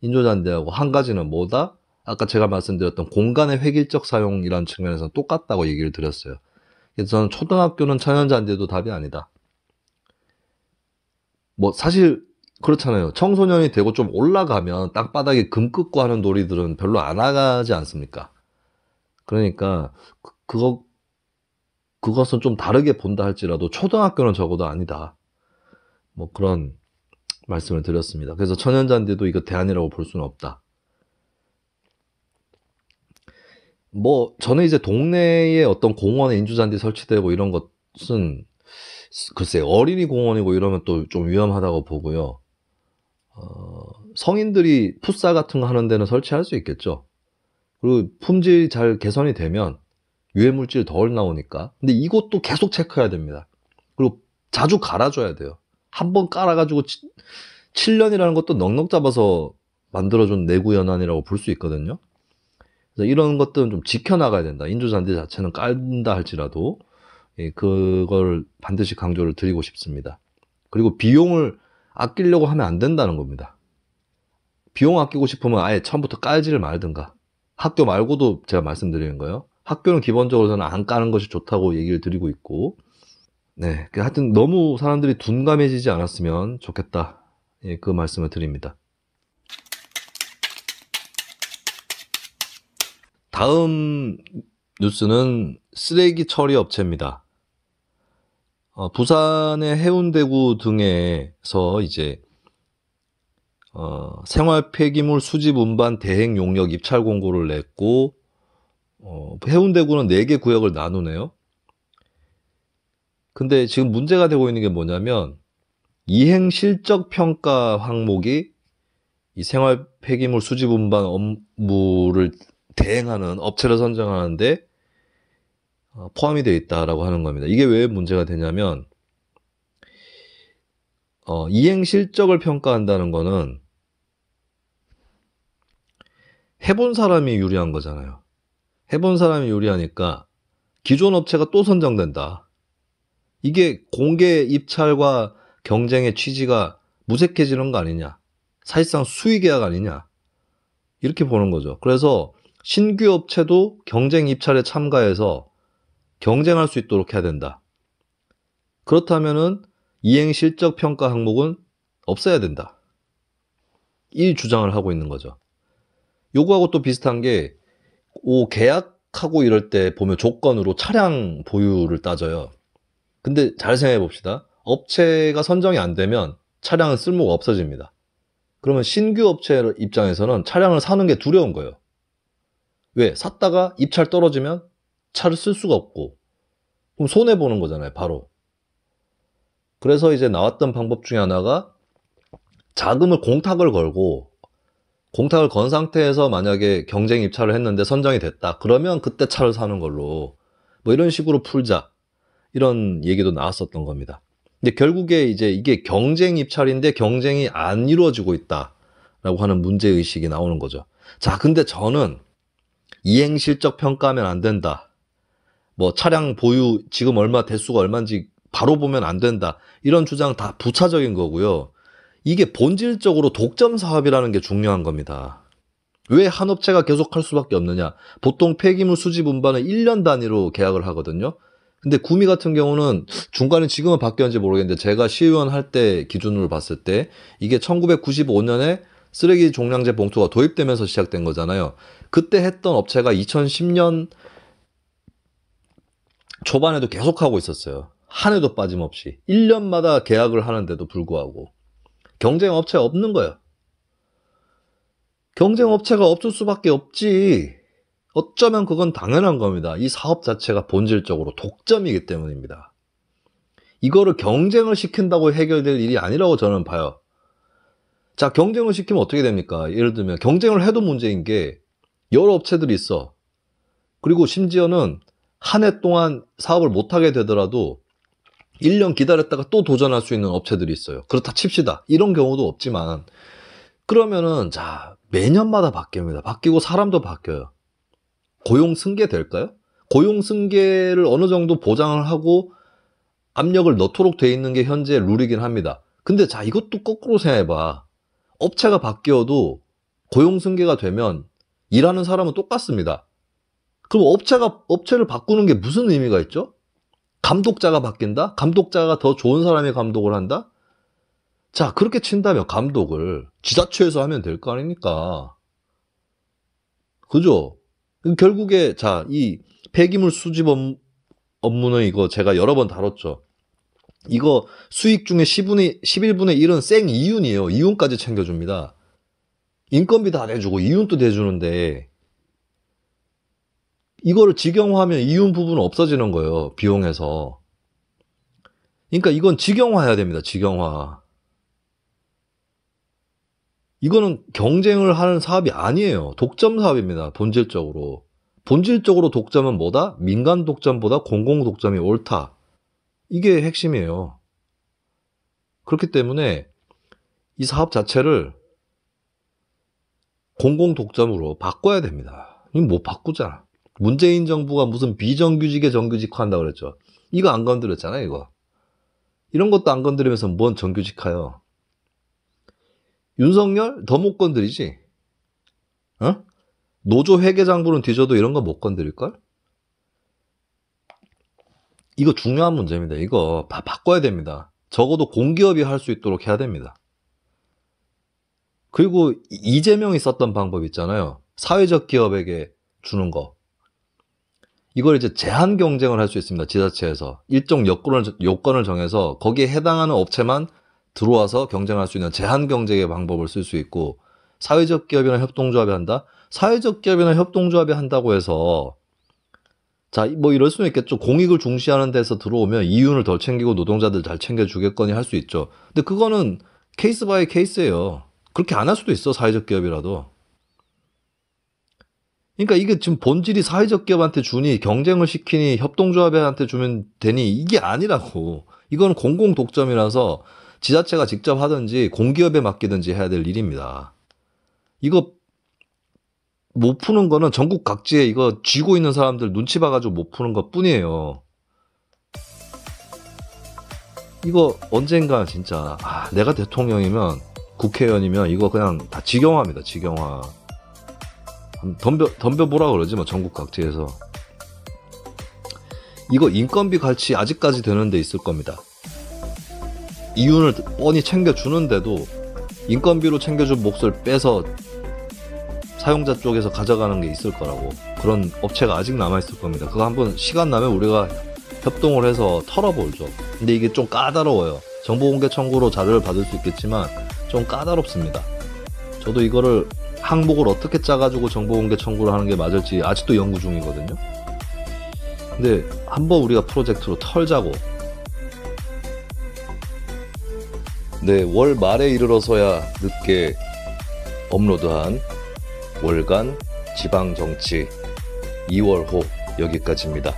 인조잔디하고 한 가지는 뭐다? 아까 제가 말씀드렸던 공간의 획일적 사용이라는 측면에서는 똑같다고 얘기를 드렸어요. 그래서 저는 초등학교는 천연잔디도 답이 아니다. 뭐 사실 그렇잖아요. 청소년이 되고 좀 올라가면 땅바닥에 금 긋고 하는 놀이들은 별로 안 하지 않습니까? 그러니까 그것은 좀 다르게 본다 할지라도 초등학교는 적어도 아니다. 뭐 그런 말씀을 드렸습니다. 그래서 천연잔디도 이거 대안이라고 볼 수는 없다. 뭐 저는 이제 동네에 어떤 공원에 인조잔디 설치되고 이런 것은 글쎄 어린이 공원이고 이러면 또 좀 위험하다고 보고요. 성인들이 풋살 같은 거 하는 데는 설치할 수 있겠죠. 그리고 품질이 잘 개선이 되면 유해물질 덜 나오니까. 근데 이것도 계속 체크해야 됩니다. 그리고 자주 갈아줘야 돼요. 한번 깔아가지고 7년이라는 것도 넉넉 잡아서 만들어준 내구연한이라고 볼 수 있거든요. 그래서 이런 것들은 좀 지켜나가야 된다. 인조잔디 자체는 깔다 할지라도 그걸 반드시 강조를 드리고 싶습니다. 그리고 비용을 아끼려고 하면 안 된다는 겁니다. 비용 아끼고 싶으면 아예 처음부터 깔지를 말든가. 학교 말고도 제가 말씀드리는 거예요. 학교는 기본적으로 저는 안 까는 것이 좋다고 얘기를 드리고 있고, 네, 하여튼 너무 사람들이 둔감해지지 않았으면 좋겠다. 예, 그 말씀을 드립니다. 다음 뉴스는 쓰레기 처리 업체입니다. 부산의 해운대구 등에서 이제 생활 폐기물 수집 운반 대행 용역 입찰 공고를 냈고, 해운대구는 4개 구역을 나누네요. 근데 지금 문제가 되고 있는 게 뭐냐면 이행 실적 평가 항목이 이 생활 폐기물 수집 운반 업무를 대행하는 업체를 선정하는데 포함이 되어 있다라고 하는 겁니다. 이게 왜 문제가 되냐면 이행 실적을 평가한다는 거는 해본 사람이 유리한 거잖아요. 해본 사람이 유리하니까 기존 업체가 또 선정된다. 이게 공개 입찰과 경쟁의 취지가 무색해지는 거 아니냐. 사실상 수의 계약 아니냐. 이렇게 보는 거죠. 그래서 신규 업체도 경쟁 입찰에 참가해서 경쟁할 수 있도록 해야 된다. 그렇다면은 이행 실적 평가 항목은 없애야 된다. 이 주장을 하고 있는 거죠. 요거하고 또 비슷한 게 계약하고 이럴 때 보면 조건으로 차량 보유를 따져요. 근데 잘 생각해 봅시다. 업체가 선정이 안 되면 차량은 쓸모가 없어집니다. 그러면 신규 업체 입장에서는 차량을 사는 게 두려운 거예요. 왜? 샀다가 입찰 떨어지면 차를 쓸 수가 없고 그럼 손해보는 거잖아요, 바로. 그래서 이제 나왔던 방법 중에 하나가 자금을 공탁을 걸고 공탁을 건 상태에서 만약에 경쟁 입찰을 했는데 선정이 됐다. 그러면 그때 차를 사는 걸로 뭐 이런 식으로 풀자. 이런 얘기도 나왔었던 겁니다. 근데 결국에 이제 이게 경쟁 입찰인데 경쟁이 안 이루어지고 있다라고 하는 문제의식이 나오는 거죠. 자, 근데 저는 이행 실적 평가하면 안 된다. 뭐 차량 보유 지금 얼마 대수가 얼마인지 바로 보면 안 된다. 이런 주장 다 부차적인 거고요. 이게 본질적으로 독점 사업이라는 게 중요한 겁니다. 왜 한 업체가 계속 할 수밖에 없느냐? 보통 폐기물 수집 운반은 1년 단위로 계약을 하거든요. 근데 구미 같은 경우는 중간에 지금은 바뀌었는지 모르겠는데 제가 시의원 할 때 기준으로 봤을 때 이게 1995년에 쓰레기 종량제 봉투가 도입되면서 시작된 거잖아요. 그때 했던 업체가 2010년 초반에도 계속 하고 있었어요. 한 해도 빠짐없이. 1년마다 계약을 하는데도 불구하고. 경쟁 업체가 없는 거예요. 경쟁 업체가 없을 수밖에 없지. 어쩌면 그건 당연한 겁니다. 이 사업 자체가 본질적으로 독점이기 때문입니다. 이거를 경쟁을 시킨다고 해결될 일이 아니라고 저는 봐요. 자, 경쟁을 시키면 어떻게 됩니까? 예를 들면 경쟁을 해도 문제인 게 여러 업체들이 있어. 그리고 심지어는 한 해 동안 사업을 못하게 되더라도 1년 기다렸다가 또 도전할 수 있는 업체들이 있어요. 그렇다 칩시다. 이런 경우도 없지만 그러면은 자 매년마다 바뀝니다. 바뀌고 사람도 바뀌어요. 고용 승계 될까요? 고용 승계를 어느 정도 보장을 하고 압력을 넣도록 돼 있는 게 현재 룰이긴 합니다. 근데 자 이것도 거꾸로 생각해봐. 업체가 바뀌어도 고용 승계가 되면 일하는 사람은 똑같습니다. 그럼 업체를 바꾸는 게 무슨 의미가 있죠? 감독자가 바뀐다? 감독자가 더 좋은 사람이 감독을 한다? 자, 그렇게 친다면 감독을 지자체에서 하면 될 거 아닙니까? 그죠? 결국에, 자, 이 폐기물 수집 업무는 이거 제가 여러 번 다뤘죠. 이거 수익 중에 11분의 1은 생 이윤이에요. 이윤까지 챙겨줍니다. 인건비 다 내주고 이윤도 대주는데, 이거를 직영화하면 이윤 부분은 없어지는 거예요. 비용에서. 그러니까 이건 직영화해야 됩니다. 직영화. 이거는 경쟁을 하는 사업이 아니에요. 독점 사업입니다. 본질적으로. 본질적으로 독점은 뭐다? 민간 독점보다 공공 독점이 옳다. 이게 핵심이에요. 그렇기 때문에 이 사업 자체를 공공 독점으로 바꿔야 됩니다. 이거 못 바꾸잖아. 문재인 정부가 무슨 비정규직에 정규직화한다 그랬죠. 이거 안 건드렸잖아요, 이거. 이런 것도 안 건드리면서 뭔 정규직화요. 윤석열 더 못 건드리지. 어? 노조 회계장부는 뒤져도 이런 거 못 건드릴걸? 이거 중요한 문제입니다. 이거 바꿔야 됩니다. 적어도 공기업이 할 수 있도록 해야 됩니다. 그리고 이재명이 썼던 방법 있잖아요. 사회적 기업에게 주는 거. 이걸 이제 제한 경쟁을 할 수 있습니다. 지자체에서. 일정 요건을 정해서 거기에 해당하는 업체만 들어와서 경쟁할 수 있는 제한 경쟁의 방법을 쓸 수 있고, 사회적 기업이나 협동조합이 한다? 사회적 기업이나 협동조합이 한다고 해서, 자, 뭐 이럴 수는 있겠죠. 공익을 중시하는 데서 들어오면 이윤을 덜 챙기고 노동자들 잘 챙겨주겠거니 할 수 있죠. 근데 그거는 케이스 바이 케이스예요. 그렇게 안 할 수도 있어, 사회적 기업이라도. 그러니까 이게 지금 본질이 사회적 기업한테 주니, 경쟁을 시키니, 협동조합한테 주면 되니, 이게 아니라고. 이건 공공 독점이라서 지자체가 직접 하든지 공기업에 맡기든지 해야 될 일입니다. 이거 못 푸는 거는 전국 각지에 이거 쥐고 있는 사람들 눈치 봐가지고 못 푸는 것 뿐이에요. 이거 언젠가 진짜 내가 대통령이면, 국회의원이면 이거 그냥 다 직영화입니다. 직영화. 덤벼보라 그러지 뭐, 전국 각지에서. 이거 인건비 갈취 아직까지 되는 데 있을 겁니다. 이윤을 뻔히 챙겨주는데도 인건비로 챙겨준 몫을 빼서 사용자 쪽에서 가져가는 게 있을 거라고. 그런 업체가 아직 남아있을 겁니다. 그거 한번 시간 나면 우리가 협동을 해서 털어보죠. 근데 이게 좀 까다로워요. 정보공개 청구로 자료를 받을 수 있겠지만 좀 까다롭습니다. 저도 이거를 항목을 어떻게 짜가지고 정보공개 청구를 하는 게 맞을지 아직도 연구 중이거든요. 근데 한번 우리가 프로젝트로 털자고. 네, 월 말에 이르러서야 늦게 업로드한 월간 지방정치 2월호 여기까지입니다.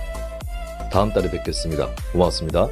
다음 달에 뵙겠습니다. 고맙습니다.